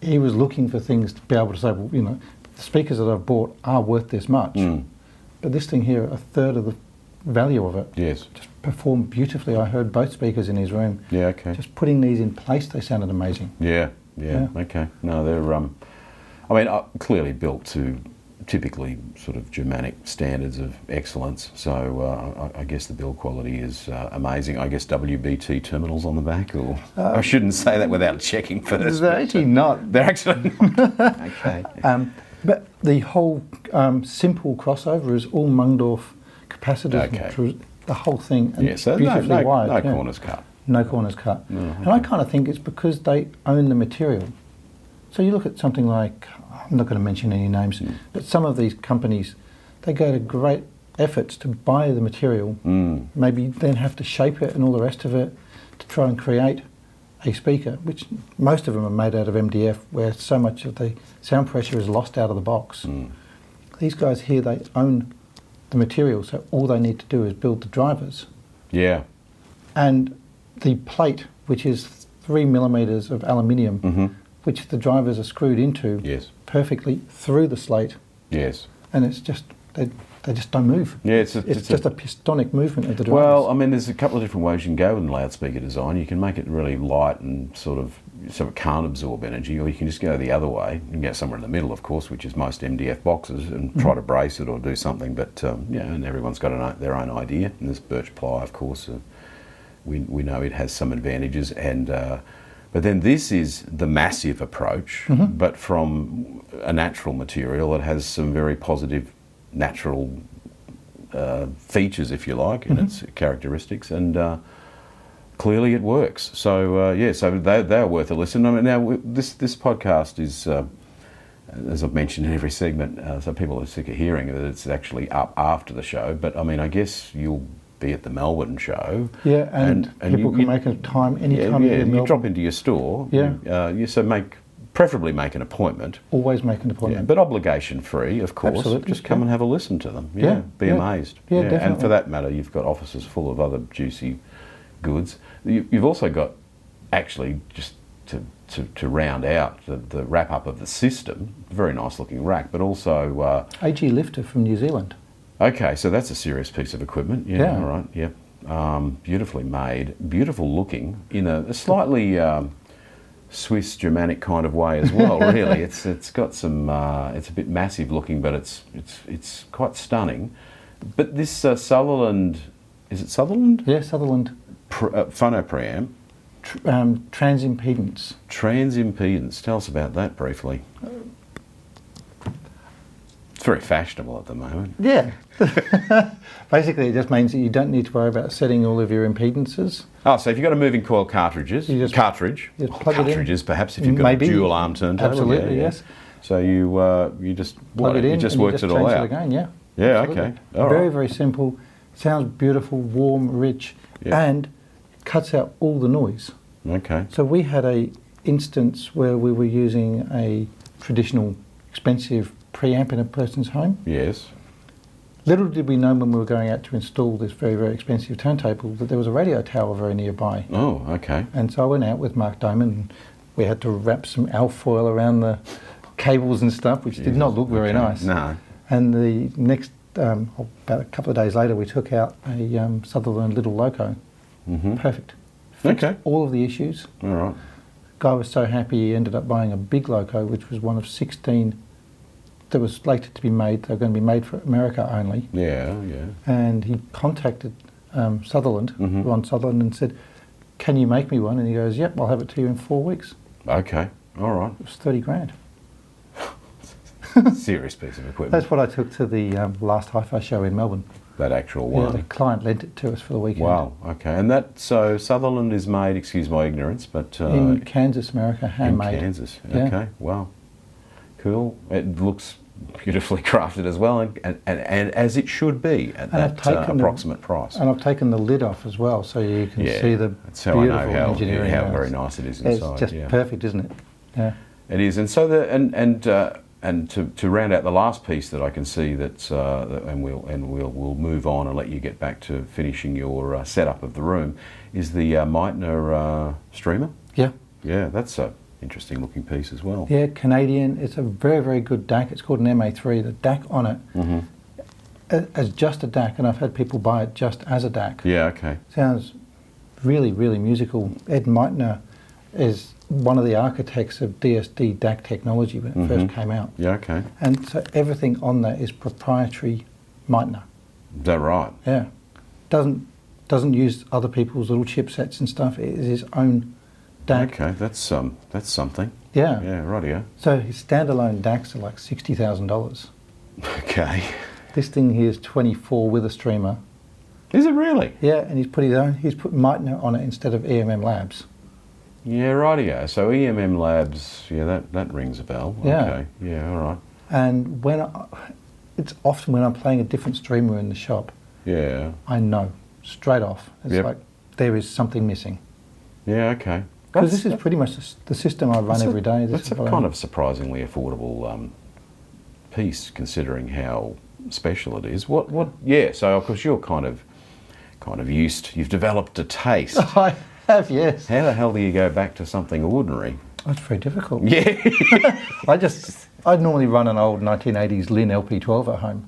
He was looking for things to be able to say, well, you know, the speakers that I've bought are worth this much. Mm. But this thing here, a third of the value of it, Yes. just performed beautifully. I heard both speakers in his room. Yeah. Okay. Just putting these in place, they sounded amazing. Yeah. Yeah. Okay. No, they're clearly built to typically sort of Germanic standards of excellence. So I guess the build quality is amazing. I guess WBT terminals on the back, or I shouldn't say that without checking first. They're actually not. They're actually not. Okay. But the whole simple crossover is all Mungdorf capacitors. Okay. Through the whole thing. And Yeah. So beautifully wired. no yeah. corners cut. No corners cut. No, And I kind of think it's because they own the material. So you look at something like, I'm not going to mention any names, but some of these companies, they go to great efforts to buy the material, maybe then have to shape it and all the rest of it to try and create a speaker, which most of them are made out of MDF, where so much of the sound pressure is lost out of the box. These guys here, they own the material, so all they need to do is build the drivers. Yeah. And the plate, which is 3 millimeters of aluminium, which the drivers are screwed into Yes. perfectly through the slate, Yes. and it's just they just don't move. Yeah. It's just a pistonic movement of the drivers. Well, I mean, there's a couple of different ways you can go with loudspeaker design. You can make it really light and sort of so it can't absorb energy, or you can just go the other way. You can go somewhere in the middle, of course, which is most MDF boxes, and try to brace it or do something. But and everyone's got their own idea. And this birch ply, of course, we know it has some advantages. And but then this is the massive approach, but from a natural material that has some very positive natural features, if you like, in its characteristics, and clearly it works. So so they are worth a listen. I mean, now this podcast is, as I've mentioned in every segment, so people are sick of hearing that it's actually up after the show. But I mean, I guess you'll be at the Melbourne show. Yeah, and people can make a time any time Yeah, in you Melbourne. drop into your store. Yeah. So preferably make an appointment. Always make an Yeah, appointment. but obligation free, of course. Absolutely, Just come yeah. and have a listen to them. Yeah, Be yeah. amazed. Yeah, And definitely. for that matter, you've got offices full of other juicy goods. You've also got, actually, just to round out the wrap up of the system, very nice looking rack, but also AG Lifter from New Zealand. okay, so that's a serious piece of equipment. Yeah, Yeah. all right, yeah. Beautifully made, beautiful looking, in a slightly Swiss Germanic kind of way as well. Really, it's got some. It's a bit massive looking, but it's quite stunning. But this Sutherland, is it Sutherland? Yeah, Sutherland. Phono preamp, Transimpedance. transimpedance. Tell us about that briefly. It's very fashionable at the moment. Yeah. Basically, it just means that you don't need to worry about setting all of your impedances. Oh, so if you've got a moving coil cartridges, You just plug it in. cartridges perhaps if you've got Maybe. a dual arm turntable. Absolutely, yes. So you just Plug it in, just and works you it just all change out. it again, yeah. Yeah, Absolutely. okay. All Very, right. very simple. Sounds beautiful, warm, rich, Yeah. and cuts out all the noise. Okay. So we had a instance where we were using a traditional expensive preamp in a person's home. Yes. Little did we know when we were going out to install this very, very expensive turntable that there was a radio tower very nearby. Oh, okay. And so I went out with Mark Dohmann and we had to wrap some alfoil around the cables and stuff, which did not look very nice. No. And the next, about a couple of days later, we took out a Sutherland little loco. Mm-hmm. Perfect. Fixed Okay. all of the issues. All right. Guy was so happy he ended up buying a big loco, which was one of 16 that was slated to be made. They were going to be made for America only. Yeah, yeah. And he contacted Sutherland, Mhm. Ron Sutherland, and said, "Can you make me one?" And he goes, "Yep, I'll have it to you in 4 weeks." Okay. All right. It was 30 grand. Serious piece of equipment. That's what I took to the last HiFi show in Melbourne. That actual Yeah, one. the client lent it to us for the weekend. Wow. Okay. And that, so Sutherland is made, excuse my ignorance, but In Kansas, America, in handmade. Kansas. Yeah. Okay. Wow. Cool. It looks beautifully crafted as well, and as it should be at And I've that taken the- approximate price. And I've taken the lid off as well, so you can Yeah, see the that's how I beautiful know how engineering. very nice it is It's inside. just yeah. perfect, isn't it? Yeah. It is, and so and to round out the last piece that I can see and we'll move on and let you get back to finishing your setup of the room is the Meitner streamer. Yeah. Yeah, that's a interesting looking piece as well. Yeah, Canadian. It's a very, very good DAC. It's called an MA3. The DAC on it, as just a DAC, and I've had people buy it just as a DAC. Yeah. Okay. Sounds really, really musical. Ed Meitner is one of the architects of DSD DAC technology when it first came out. Yeah. Okay. And so everything on that is proprietary Meitner. Is that right? Yeah. Doesn't use other people's little chipsets and stuff. It is his own DAC. Okay. That's something. Yeah. Yeah. Rightio. So his standalone DACs are like $60,000. Okay. This thing here is 24 with a streamer. Is it really? Yeah, and he's put Meitner on it instead of EMM Labs. Yeah. Rightio. So EMM Labs. Yeah. That rings a bell. Yeah. Okay. Yeah. All right. And it's often when I'm playing a different streamer in the shop, Yeah. I know straight off. It's Yep. like there is something missing. Yeah. Okay. Because this is pretty much the system I run every day. This That's is a what I- kind of surprisingly affordable piece, considering how special it is. What? Yeah. So, of course, you're kind of used. You've developed a taste. I have, yes. How the hell do you go back to something ordinary? That's very difficult. Yeah. I'd normally run an old 1980s Lin LP12 at home.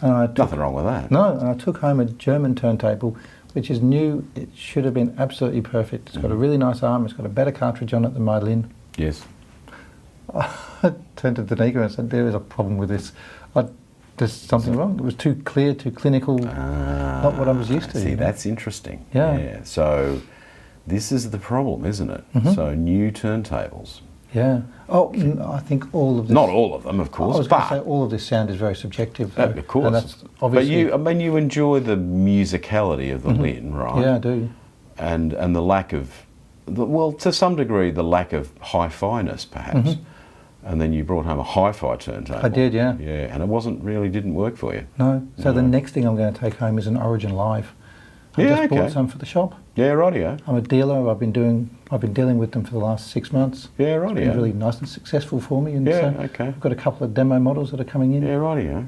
And I took, Nothing wrong with that. No, and I took home a German turntable, which is new. It should have been absolutely perfect. It's got a really nice arm. It's got a better cartridge on it than my Lin. Yes. I turned to Danica and said, "There is a problem with this. There's something wrong. It was too clear, too clinical, not what I was used to." See, you know? that's interesting. Yeah. So, this is the problem, isn't it? So, new turntables. Yeah. Oh, I think all of this. Not all of them, of I course, was going to but say all of this sound is very subjective. Though, of course. And that's obviously. But you enjoy the musicality of the Lin, right? Yeah, I do. And the lack of, well, to some degree, the lack of hi-fi-ness, perhaps. And then you brought home a hi-fi turntable. I did, yeah. Yeah, and it didn't work for you. No. So the next thing I'm going to take home is an Origin Live. I Yeah, just bought okay. some for the shop. Yeah, rightio. I'm a dealer. I've been dealing with them for the last 6 months. Yeah, It's been rightio. really nice and successful for me. And Yeah, so okay. I've got a couple of demo models that are coming in. Yeah, rightio.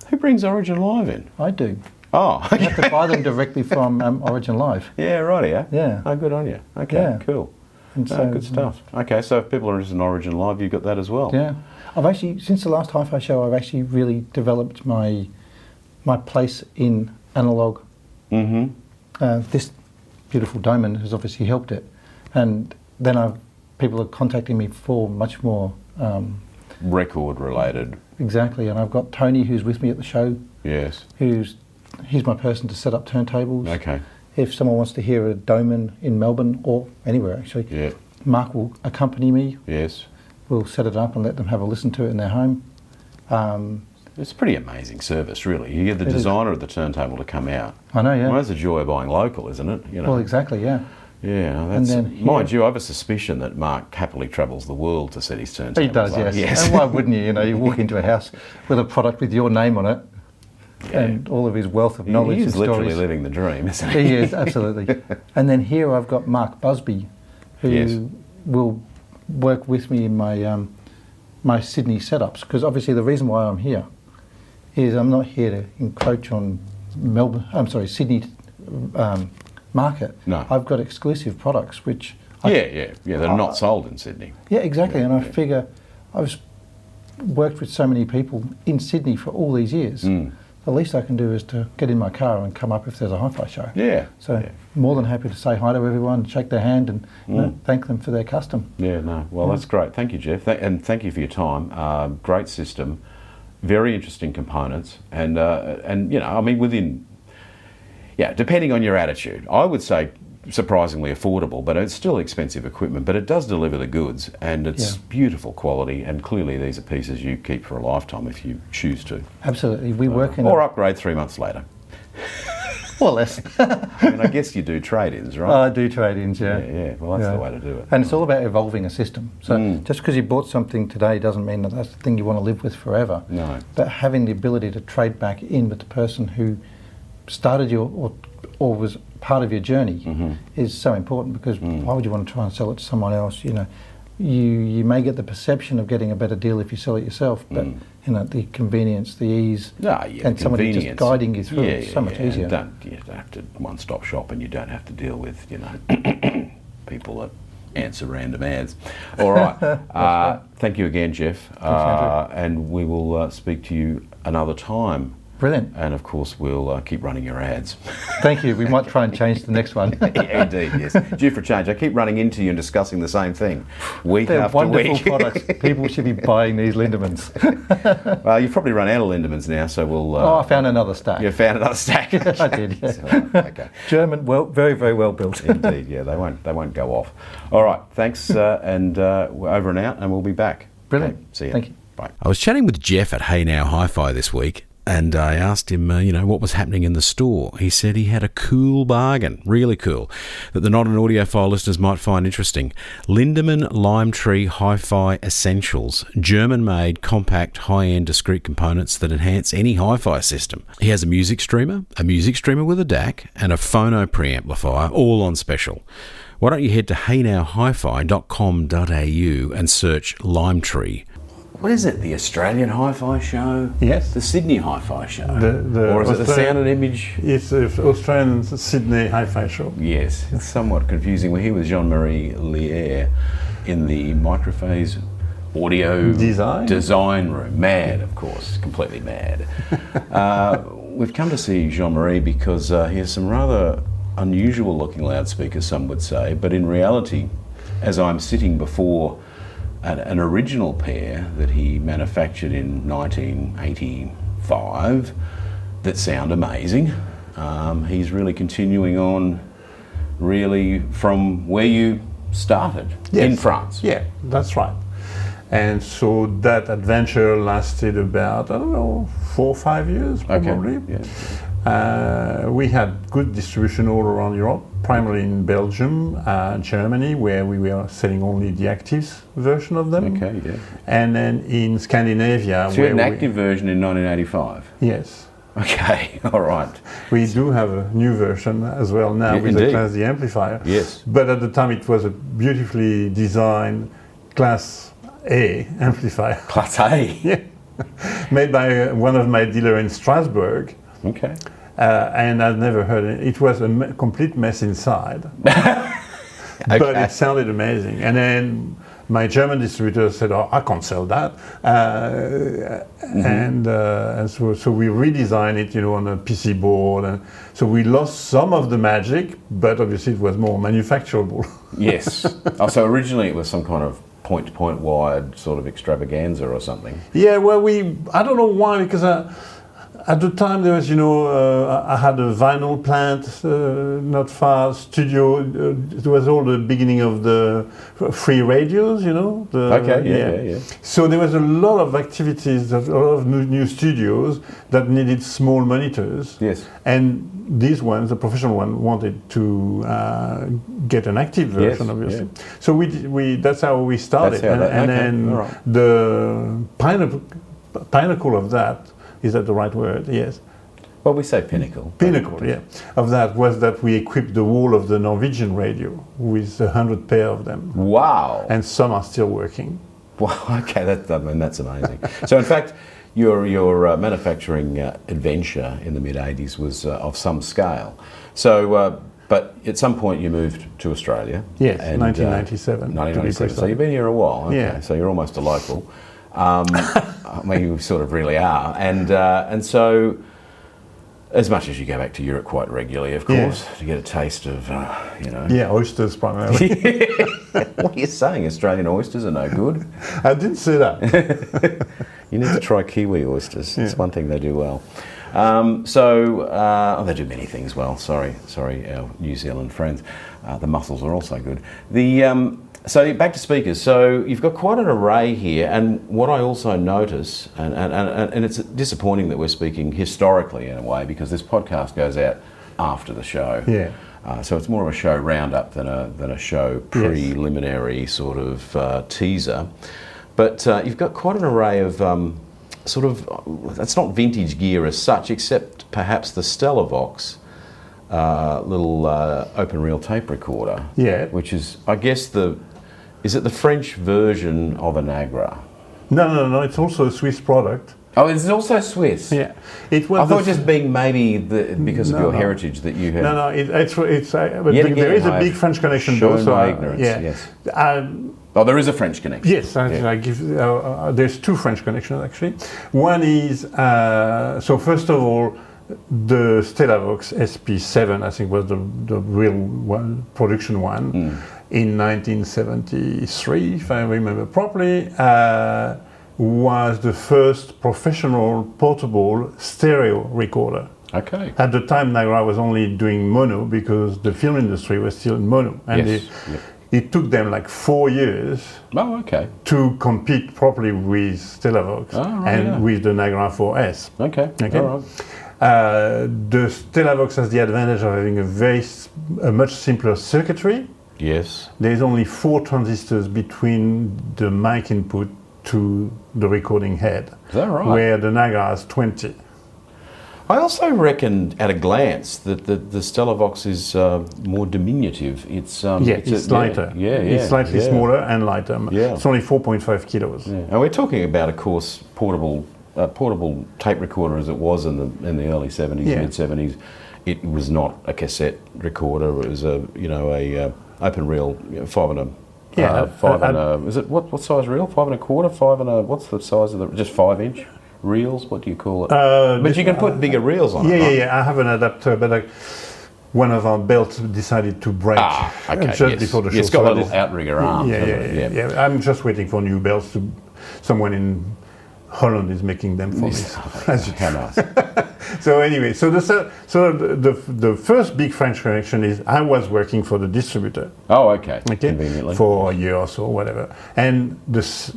Who brings Origin Live in? I do. Oh, You have to buy them directly from Origin Live. yeah, rightio. Yeah. Oh, good on you. Okay, Yeah. cool. And so, Good stuff. Okay, so if people are interested in Origin Live, you've got that as well. Yeah. I've actually, since the last HiFi show, I've actually really developed my place in analog. Mm-hmm. This beautiful Dohmann has obviously helped it. And then people are contacting me for much more. Record related. Exactly. And I've got Tony, who's with me at the show, Yes. he's my person to set up turntables. Okay. If someone wants to hear a Dohmann in Melbourne or anywhere actually, Yeah. Mark will accompany me. Yes. We'll set it up and let them have a listen to it in their home. It's a pretty amazing service, really. You get the designer of the turntable to come out. I know, yeah. Well, that's the joy of buying local, isn't it? You know. Well, exactly, yeah. Yeah, that's, mind you, I have a suspicion that Mark happily travels the world to set his turntables. He does, yes. And why wouldn't you? You know, you walk into a house with a product with your name on it, and all of his wealth of knowledge and stories. He is literally living the dream, isn't he? He is, absolutely. And then here I've got Mark Busby, who will work with me in my my Sydney setups, because obviously the reason why I'm here is I'm not here to encroach on Sydney market. No. I've got exclusive products which they're not sold in Sydney. Yeah, exactly. And I figure I've worked with so many people in Sydney for all these years. The least I can do is to get in my car and come up if there's a HiFi show. Yeah. So more than happy to say hi to everyone, shake their hand, and you know, thank them for their custom. Yeah, no. Well, that's great. Thank you, Jeff, and thank you for your time. Great system, very interesting components, and you know, I mean, depending on your attitude, I would say surprisingly affordable, but it's still expensive equipment, but it does deliver the goods, and it's beautiful quality, and clearly these are pieces you keep for a lifetime if you choose to. Absolutely. We work in... Or upgrade 3 months later. Or less. I mean, I guess you do trade-ins, right? I do trade-ins, yeah. Yeah, well, that's the way to do it. And it's all about evolving a system. So just because you bought something today doesn't mean that that's the thing you want to live with forever. No. But having the ability to trade back in with the person who started you or was part of your journey is so important, because why would you want to try and sell it to someone else? You know, you may get the perception of getting a better deal if you sell it yourself, but you know, the convenience, the ease, and somebody just guiding you through it's so much easier. You don't have to one-stop shop, and you don't have to deal with, you know, people that answer random ads. All right. Thank you again, Jeff. And we will speak to you another time. Brilliant. And of course, we'll keep running your ads. Thank you. We might try and change the next one. Yeah, indeed, yes. Due for change. I keep running into you and discussing the same thing week They're after week. wonderful products. People should be buying these Lindermans. Well, you've probably run out of Lindermans now, so we'll... I found another stack. You found another stack? I did, yeah. So, okay. German, very, very well built. Indeed, yeah, they won't go off. All right, thanks, and we're over and out, and we'll be back. Brilliant. Okay, see you. Thank you. Bye. I was chatting with Jeff at HeyNow HiFi this week, and I asked him, what was happening in the store. He said he had a cool bargain, really cool, that the Not an Audiophile listeners might find interesting. Lindemann Limetree HiFi Essentials, German-made, compact, high-end discrete components that enhance any hi-fi system. He has a music streamer with a DAC, and a phono preamplifier, all on special. Why don't you head to heynowhifi.com.au and search Limetree. What is it? The Australian HiFi Show? Yes. The Sydney HiFi Show? Or is it the Sound and Image? It's the Australian Sydney HiFi Show. Yes, it's somewhat confusing. We're here with Jean Marie Liere in the Microphase Audio Design room. Mad, of course, completely mad. We've come to see Jean Marie because he has some rather unusual looking loudspeakers, some would say, but in reality, as I'm sitting before an original pair that he manufactured in 1985 that sound amazing. He's really continuing on really from where you started in France. Yeah, that's right. And so that adventure lasted about, 4 or 5 years probably. Okay. Yeah. We had good distribution all around Europe, primarily in Belgium, Germany, where we were selling only the active version of them. Okay, yeah. And then in Scandinavia. So you had an active version in 1985? Yes. Okay, all right. We do have a new version as well now with a Class D amplifier. Yes. But at the time it was a beautifully designed Class A amplifier. Class A? Yeah. Made by one of my dealers in Strasbourg. Okay. And I've never heard it. It was a complete mess inside. But it sounded amazing. And then my German distributor said, I can't sell that. And so we redesigned it, on a PC board. And so we lost some of the magic, but obviously it was more manufacturable. Yes. So originally it was some kind of point-to-point wired sort of extravaganza or something. Yeah, well, I don't know why, because At the time, there was, I had a vinyl plant not far, studio. It was all the beginning of the free radios, Yeah. So there was a lot of activities, a lot of new studios that needed small monitors. Yes. And these ones, the professional one, wanted to get an active version, obviously. Yeah. So we that's how we started. Then all right. the pinnacle of that, is that the right word? Yes. Well, we say pinnacle. Pinnacle, yeah. Of that was that we equipped the wall of the Norwegian radio with 100 pair of them. Wow. And some are still working. Wow, okay, that's amazing. So in fact, your manufacturing adventure in the mid-'80s was of some scale. So, but at some point you moved to Australia. Yes, and, 1997. 1997, so you've been here a while. Okay. Yeah. So you're almost a local. I mean, you sort of really are. And so, as much as you go back to Europe quite regularly, of course, to get a taste of, Yeah, oysters primarily. What are you saying? Australian oysters are no good? I didn't say that. You need to try Kiwi oysters. It's one thing they do well. They do many things well. Sorry, our New Zealand friends. The mussels are also good. So back to speakers. So you've got quite an array here, and what I also notice, and it's disappointing that we're speaking historically in a way, because this podcast goes out after the show. Yeah. So it's more of a show roundup than a show preliminary sort of teaser. But you've got quite an array of it's not vintage gear as such, except perhaps the Stellavox little open reel tape recorder. Yeah. Which is, I guess, is it the French version of a Nagra? No, it's also a Swiss product. Oh, it's also Swiss. Yeah, it was. I thought just being maybe because of your heritage that you had. No, it's. But there is a big French connection. Shown my ignorance. Yeah. Yes. Oh, there is a French connection. Yes, I give. There's two French connections actually. One is so first of all, the Stellavox SP7, I think, was the real one, production one in 1973, if I remember properly. Was the first professional portable stereo recorder. Okay. At the time, Nagra was only doing mono because the film industry was still in mono, and it took them like 4 years to compete properly with Stellavox with the Nagra 4S. Okay. All right. The Stellavox has the advantage of having a much simpler circuitry. Yes. There's only 4 transistors between the mic input to the recording head. Is that right? Where the Nagra has 20. I also reckon at a glance that the Stellavox is more diminutive. It's lighter. It's slightly smaller and lighter. Yeah. It's only 4.5 kilos. Yeah. And we're talking about, of course, portable tape recorder as it was in the early 70s, mid 70s. It was not a cassette recorder. It was a open reel 5 and a. Is it what size reel? 5 1/4, 5 and a. What's the size of the? Just 5-inch reels. What do you call it? But you can put bigger reels on it. Yeah. I have an adapter, but one of our belts decided to break just before the show. It's got a little outrigger arm. Yeah. I'm just waiting for new belts. Someone in Holland is making them for me. How nice. So anyway, the first big French connection is I was working for the distributor. Oh, okay. Conveniently. For a year or so, whatever. And there's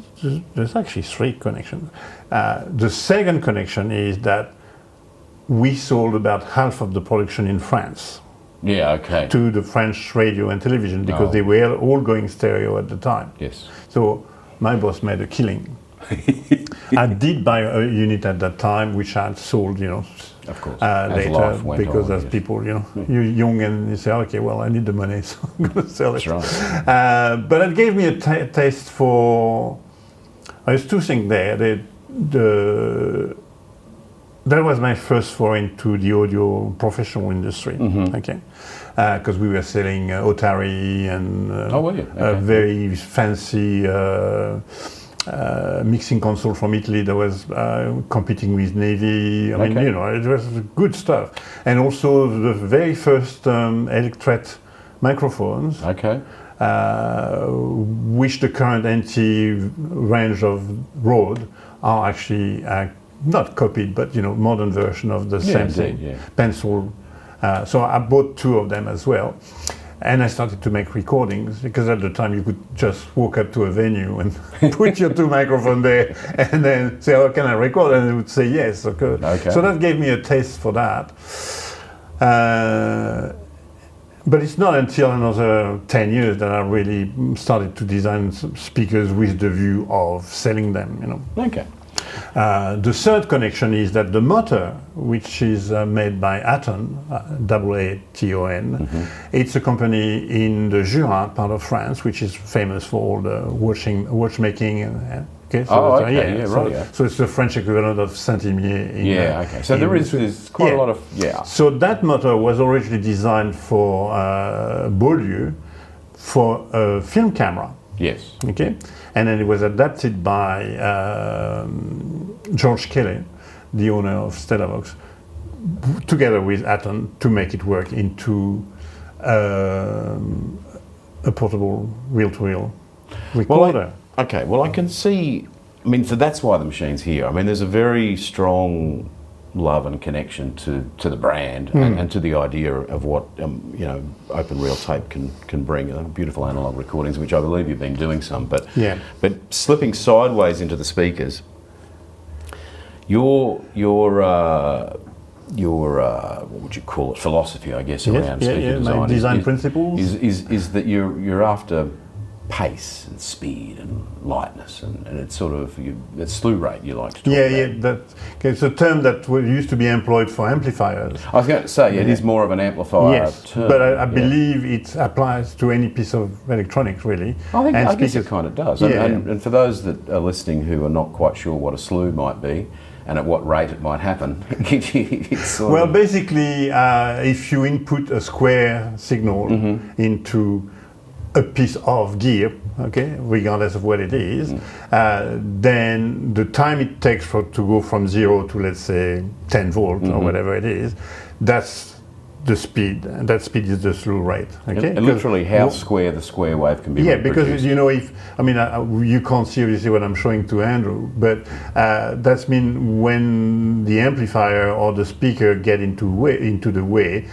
actually 3 connections. The second connection is that we sold about half of the production in France. Yeah, okay. To the French radio and television because they were all going stereo at the time. Yes. So my boss made a killing. I did buy a unit at that time, which I had sold, of course, later because as people, you're young and you say, okay, well, I need the money, so I'm going to sell it. That's right. But it gave me a taste for. There's 2 things there. That was my first foray into the audio professional industry. Okay, because we were selling Otari and a very fancy. Mixing console from Italy that was competing with Navy. I mean, it was good stuff. And also the very first Electret microphones, which the current NT range of Rode are actually not copied, but modern version of the same thing. Yeah. Pencil. So I bought 2 of them as well. And I started to make recordings because at the time you could just walk up to a venue and put your 2 microphones there and then say, "Oh, can I record?" And they would say yes. Okay. So that gave me a taste for that. But it's not until another 10 years that I really started to design speakers with the view of selling them. Okay. The third connection is that the motor, which is made by Aton, AATON, it's a company in the Jura part of France, which is famous for all the watchmaking. Okay, so so it's the French equivalent of Saint-Imier. So there's quite a lot of So that motor was originally designed for Beaulieu for a film camera. Yes. Okay, and then it was adapted by George Kelly, the owner of Stellavox, together with Aton to make it work into a portable reel-to-reel recorder. Well, I can see. I mean, so that's why the machine's here. I mean, there's a very strong love and connection to the brand and to the idea of what open reel tape can bring. Beautiful analog recordings, which I believe you've been doing some. But slipping sideways into the speakers, your what would you call it, philosophy, I guess, around speaker design. My design principles is that you're after pace and speed and lightness, and it's sort of it's slew rate you like to talk about. It's a term that used to be employed for amplifiers. I was going to say it is more of an amplifier term. But I believe it applies to any piece of electronics, really. I guess it kind of does. And for those that are listening who are not quite sure what a slew might be and at what rate it might happen, basically, if you input a square signal into a piece of gear, okay, regardless of what it is, then the time it takes to go from 0 to, let's say, 10 volts or whatever it is, that's the speed, and that speed is the slew rate. Okay, and literally how square the square wave can be. Yeah, because you can't see obviously what I'm showing to Andrew, but that's mean when the amplifier or the speaker get into the way,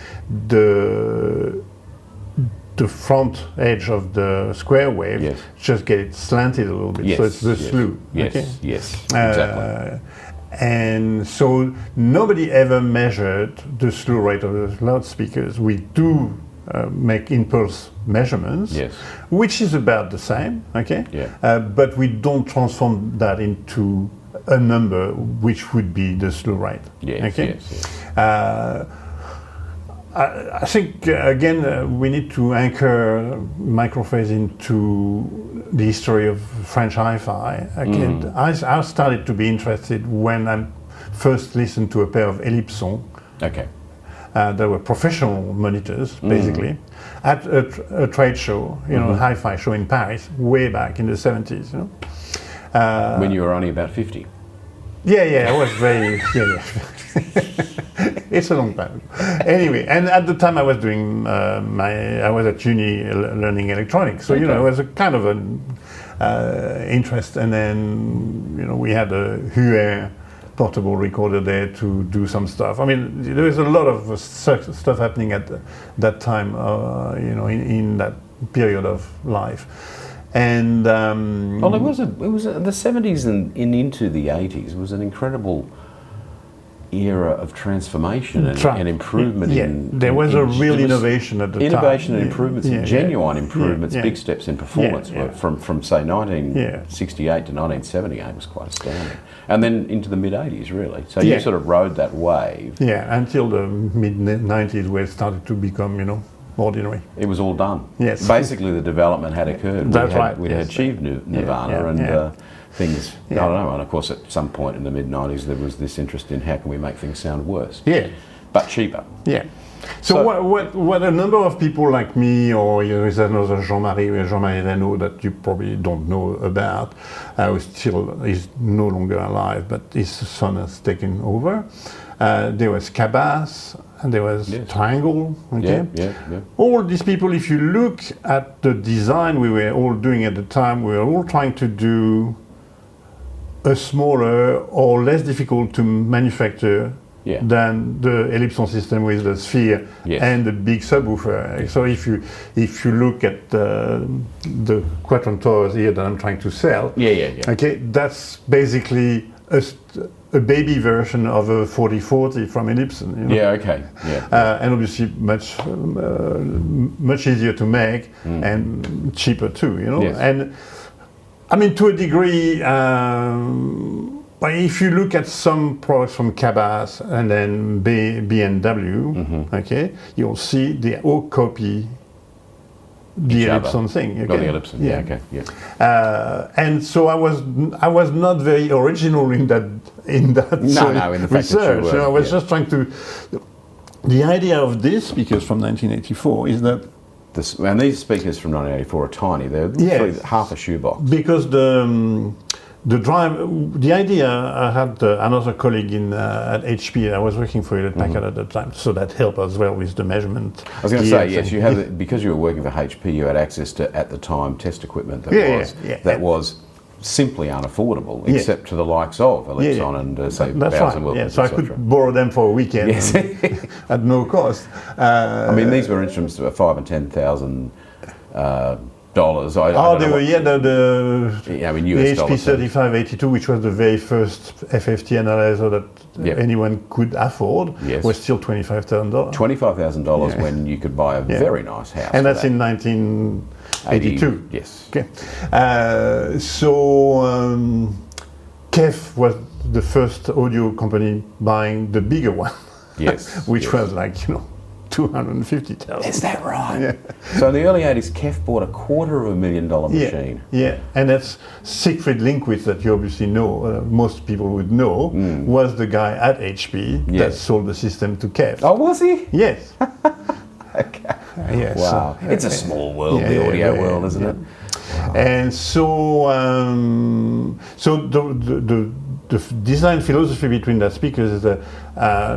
the front edge of the square wave just get slanted a little bit, so it's the slew. Exactly. And so nobody ever measured the slew rate of the loudspeakers. We do make impulse measurements, which is about the same, but we don't transform that into a number which would be the slew rate. I think, again, we need to anchor Microphase into the history of French hi-fi. I started to be interested when I first listened to a pair of Ellipson. They were professional monitors, basically, at a trade show, HiFi Show in Paris, way back in the 70s. When you were only about 50. I was very... It's a long time. Anyway, and at the time I was doing I was at uni learning electronics, so it was a kind of an interest. And then we had a Huer portable recorder there to do some stuff. I mean, there was a lot of stuff happening at that time, in that period of life. And it was the 70s and into the 80s was an incredible era of transformation and improvement. There was a real innovation at the time. Innovation and improvements, and genuine improvements, big steps in performance from say 1968 to 1978 was quite astounding. And then into the mid-80s, really. So you sort of rode that wave. Until the mid-90s, where it started to become, ordinary. It was all done. Yes. Basically, the development had occurred. That's right. We had achieved nirvana things, I don't know, and of course at some point in the mid-90s there was this interest in how can we make things sound worse, but cheaper. So what a number of people like me, or there is another Jean Marie Liere that you probably don't know about, who is no longer alive, but his son has taken over. There was Cabas, and there was Triangle. All these people, if you look at the design we were all doing at the time, we were all trying to do a smaller or less difficult to manufacture Yeah. than the Ellipson system with the sphere Yes. and the big subwoofer. So if you look at the Quadrant Towers here that I'm trying to sell, Yeah. okay, that's basically a baby version of a 4040 from Ellipson. You know? Yeah, okay. Yeah. And obviously much easier to make and cheaper too. You know, Yes. and I mean to a degree. But if you look at some products from Cabas and then B&W, okay, you'll see they all copy the Each other. Ellipson thing. Okay? Got the Ellipson. Yeah. Okay. Yeah. And so I was not very original in that in the fact that you research. were, I was yeah. just trying to. The idea of this speakers from 1984 is that And these speakers from 1984 are tiny. They're literally half a shoebox. because the idea, I had another colleague at HP. I was working for Hewlett Packard at the time, so that helped as well with the measurement. I was going to say, yes, you have because you were working for HP, you had access to, at the time, test equipment that was simply unaffordable, except to the likes of Ellipson and say That's Bowers and right. Wilkins, So I could borrow them for a weekend Yes. at no cost. I mean, these were instruments that were $5,000 and $10,000. They were I mean, US the HP dollars. 3582, which was the very first FFT analyzer that anyone could afford, was still $25,000. $25,000 when you could buy a very nice house. And that's for in that. 1982. Yes. Okay. Kef was the first audio company buying the bigger one. Yes. which was like, $250,000. Is that right? Yeah. So in the early 80s, Kef bought a $250,000 machine. Yeah, and that's Siegfried Lindquist that you obviously know, most people would know, was the guy at HP that sold the system to Kef. Oh, was he? Yes. Okay. Yes. Wow. It's a small world, the audio world, isn't it? Wow. And so, the design philosophy between the speakers is that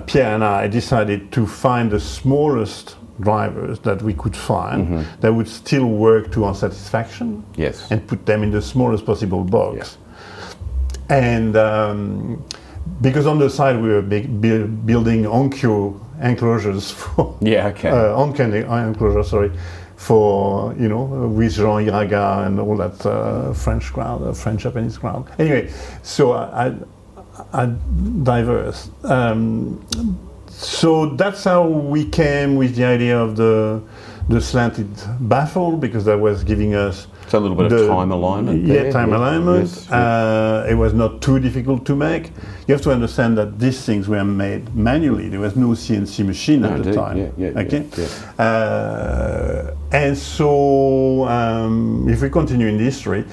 Pierre and I decided to find the smallest drivers that we could find that would still work to our satisfaction. Yes. And put them in the smallest possible box. Yes. And because on the side we were building Onkyo enclosures for Onken enclosures, sorry, for with Jean Iraga and all that French Japanese crowd. Anyway, so I diverse. So that's how we came with the idea of the slanted baffle, because that was giving us a little bit of time alignment. Yeah, time alignment. Yes. It was not too difficult to make. You have to understand that these things were made manually. There was no CNC machine at the time. And so, if we continue in the history,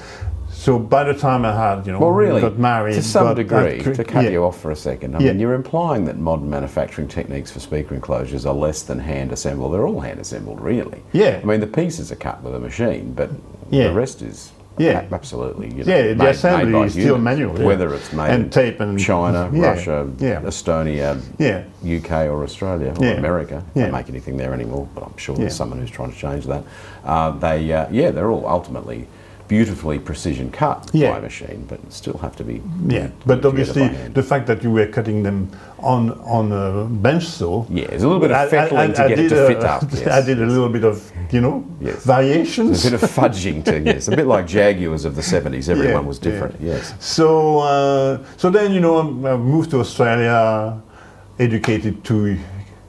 so by the time I had, got married, to some degree, to cut you off for a second, I mean, you're implying that modern manufacturing techniques for speaker enclosures are less than hand assembled. They're all hand assembled, really. Yeah. I mean, the pieces are cut with a machine, but the rest is absolutely, the assembly is still manual. Whether it's made and tape in China, Russia, Estonia, UK or Australia or America. They don't make anything there anymore, but I'm sure there's someone who's trying to change that. They're all ultimately beautifully precision cut by machine, but still have to be but obviously the fact that you were cutting them on a bench saw, there's a little bit of fettling to get it to fit up. I did a little bit of variations, a bit of fudging to a bit like Jaguars of the 70s. Everyone was different. So then I moved to Australia, educated two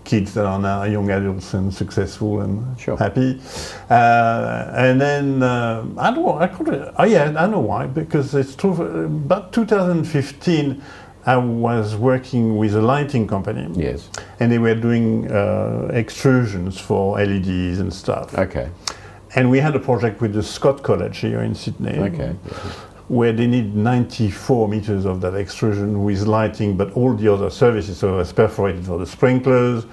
kids that are now young adults and successful and happy. And then I know why, because it's true. About 2015, I was working with a lighting company. Yes. And they were doing extrusions for LEDs and stuff. Okay. And we had a project with the Scott College here in Sydney. Okay. Where they need 94 meters of that extrusion with lighting, but all the other services. So it was perforated for the sprinklers,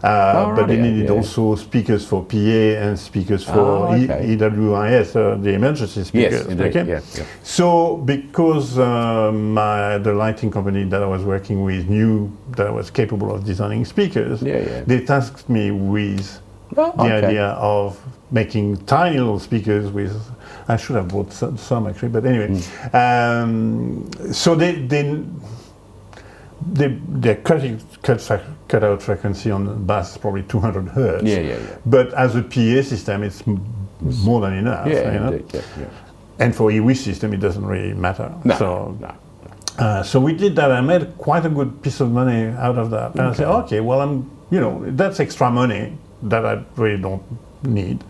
but they needed also speakers for PA and speakers for EWIS, the emergency speakers. Yes, indeed. So because the lighting company that I was working with knew that I was capable of designing speakers, they tasked me with idea of making tiny little speakers with. I should have bought some actually, but anyway. So they cut out frequency on the bass is probably 200 hertz. Yeah. But as a PA system, it's more than enough. Yeah. And for EW system, it doesn't really matter. No. So we did that. I made quite a good piece of money out of that. And I said, okay, well, that's extra money that I really don't need.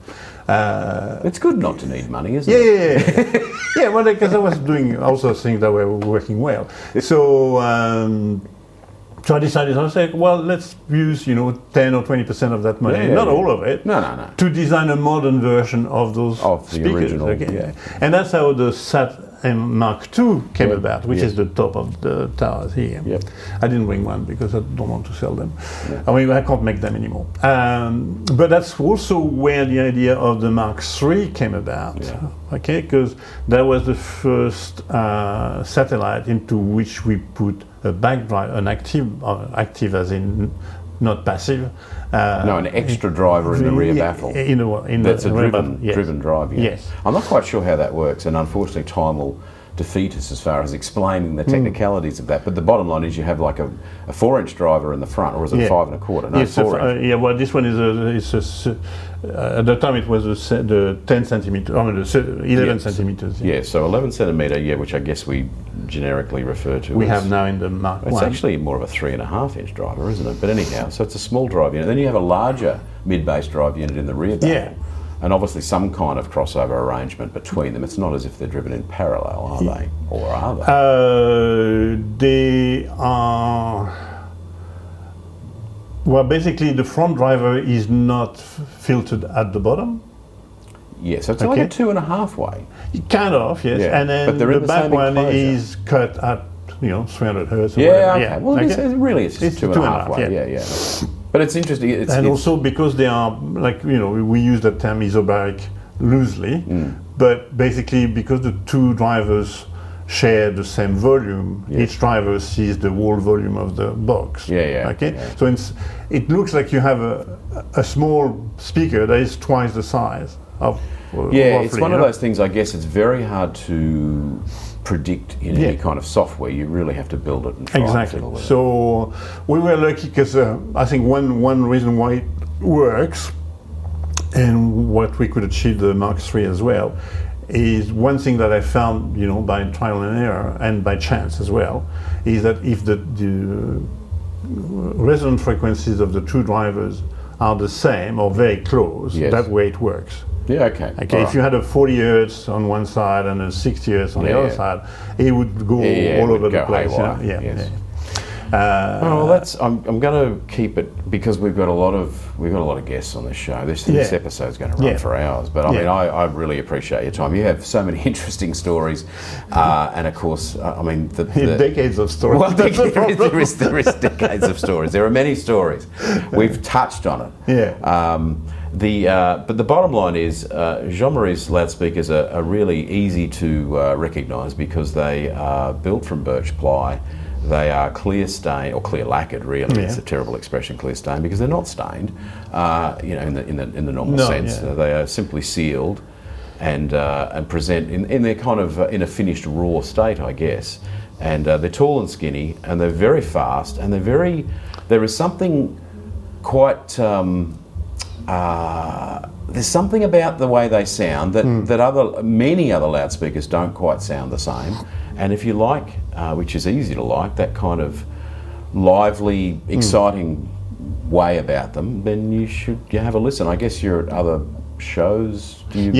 It's good not to need money, isn't it? Yeah, well, because I was doing also things that were working well. So I decided, I was like, well, let's use 10 or 20% of that money, not all of it, no, to design a modern version of those of the speakers, original. okay? Yeah. And that's how the SAT M Mark II came about, which is the top of the towers here. Yep. I didn't bring one because I don't want to sell them. Yeah. I mean, I can't make them anymore. But that's also where the idea of the Mark III came about. Yeah. Okay, because that was the first satellite into which we put a backdrive, an active as in not passive. An extra driver in the rear baffle. That's a driven drive. Yeah. Yes. I'm not quite sure how that works, and unfortunately, time will defeat us as far as explaining the technicalities of that. But the bottom line is, you have like a 4-inch driver in the front, or is it 5 1/4? No, 4-inch. Well, this one is at the time it was the 10 centimeters, 11 centimeters. Yeah, so 11 centimeter, which I guess we generically refer to. We have now in the Mark I. It's actually more of a 3.5-inch driver, isn't it? But anyhow, so it's a small drive unit. Then you have a larger mid-bass drive unit in the rear baffle. Yeah. And obviously some kind of crossover arrangement between them. It's not as if they're driven in parallel, are they? Or are they? They are... Well, basically the front driver is not filtered at the bottom. Yeah, so it's like a 2.5 way. Kind of, yes. Yeah. And then the back one is cut at 300 hertz or whatever. Okay. Yeah, well, it's really it's 2.5 way. Yeah. But it's interesting. It's also because they are, like, we use the term isobaric loosely, but basically because the two drivers share the same volume, each driver sees the whole volume of the box. So it looks like you have a small speaker that is twice the size of roughly, it's one of those things, I guess it's very hard to predict in any kind of software. You really have to build it and try and fiddle with it. So we were lucky because I think one reason why it works and what we could achieve the Mark III as well is one thing that I found, by trial and error and by chance as well, is that if the resonant frequencies of the two drivers are the same or very close, that way it works. Yeah, okay. If you had a 40 hertz on one side and a 60 hertz on the other side, it would go all over the place. I'm going to keep it because we've got a lot of guests on this show. This episode's going to run for hours, but I mean, I really appreciate your time. You have so many interesting stories, and of course, I mean, the decades of stories. Well, there is decades of stories. There are many stories. We've touched on it. But the bottom line is, Jean Marie's loudspeakers are really easy to recognise because they are built from birch ply. They are clear stained or clear lacquered. Really, it's a terrible expression, clear stained, because they're not stained. In the normal sense, they are simply sealed and present in their kind of in a finished raw state, I guess. And they're tall and skinny, and they're very fast, and there is something quite. There's something about the way they sound that many other loudspeakers don't quite sound the same. And if you like, which is easy to like, that kind of lively, exciting way about them, then you have a listen. I guess you're at other shows. We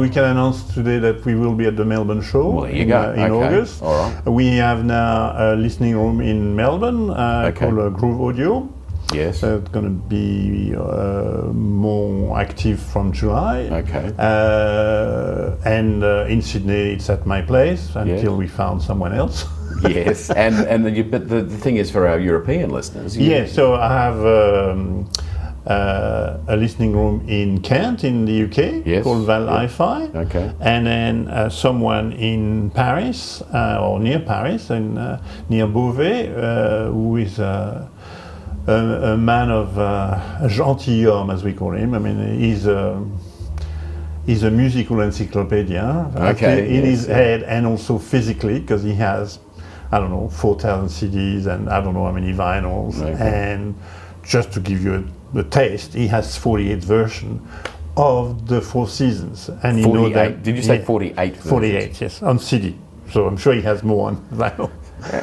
can announce today that we will be at the Melbourne show. Well, there you go. In August. All right. We have now a listening room in Melbourne called Groove Audio. Yes. It's going to be more active from July. Okay. And in Sydney, it's at my place until we found someone else. Yes. But the thing is, for our European listeners. So I have a listening room in Kent, in the UK, called Val HiFi. Okay. And then someone in Paris, or near Paris, and near Beauvais, who is a man of a gentilhomme, as we call him. I mean, he's a musical encyclopedia in his head and also physically, because he has, I don't know, 4,000 CDs and I don't know how many vinyls. Okay. And just to give you a taste, he has 48 versions of the Four Seasons. And you know that. Did you say 48? 48, yes, on CD. So I'm sure he has more on vinyl.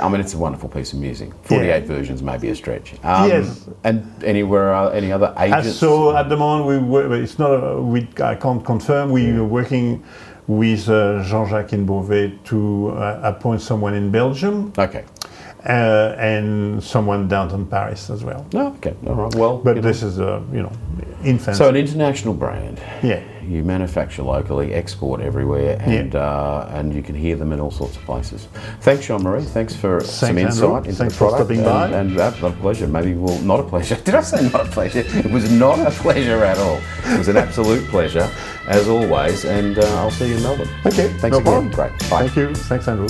I mean, it's a wonderful piece of music. 48 versions may be a stretch. Yes. And any other agents? So at the moment, I can't confirm. We are working with Jean-Jacques in Beauvais to appoint someone in Belgium. Okay. And someone downtown Paris as well. No, okay, all right. Well, but this is infant. So an international brand. Yeah. You manufacture locally, export everywhere, and you can hear them in all sorts of places. Thanks, Jean Marie. Thanks for some insight into Thanks the product. for stopping by. And not a pleasure. Maybe not a pleasure. Did I say not a pleasure? It was not a pleasure at all. It was an absolute pleasure, as always. And I'll see you in Melbourne. Okay. Thanks no again. problem. Great. Bye. Thank you. Thanks, Andrew.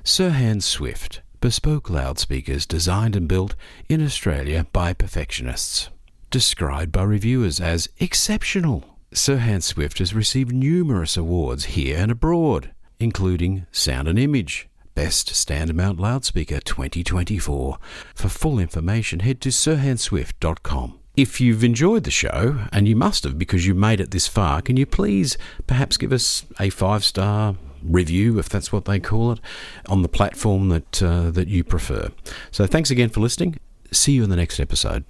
Sirhan Swift, bespoke loudspeakers designed and built in Australia by perfectionists. Described by reviewers as exceptional. Sirhan Swift has received numerous awards here and abroad, including Sound and Image, Best Stand Mount Loudspeaker 2024. For full information, head to sirhanswift.com. If you've enjoyed the show, and you must have because you made it this far, can you please perhaps give us a 5-star review, if that's what they call it, on the platform that you prefer. So thanks again for listening. See you in the next episode.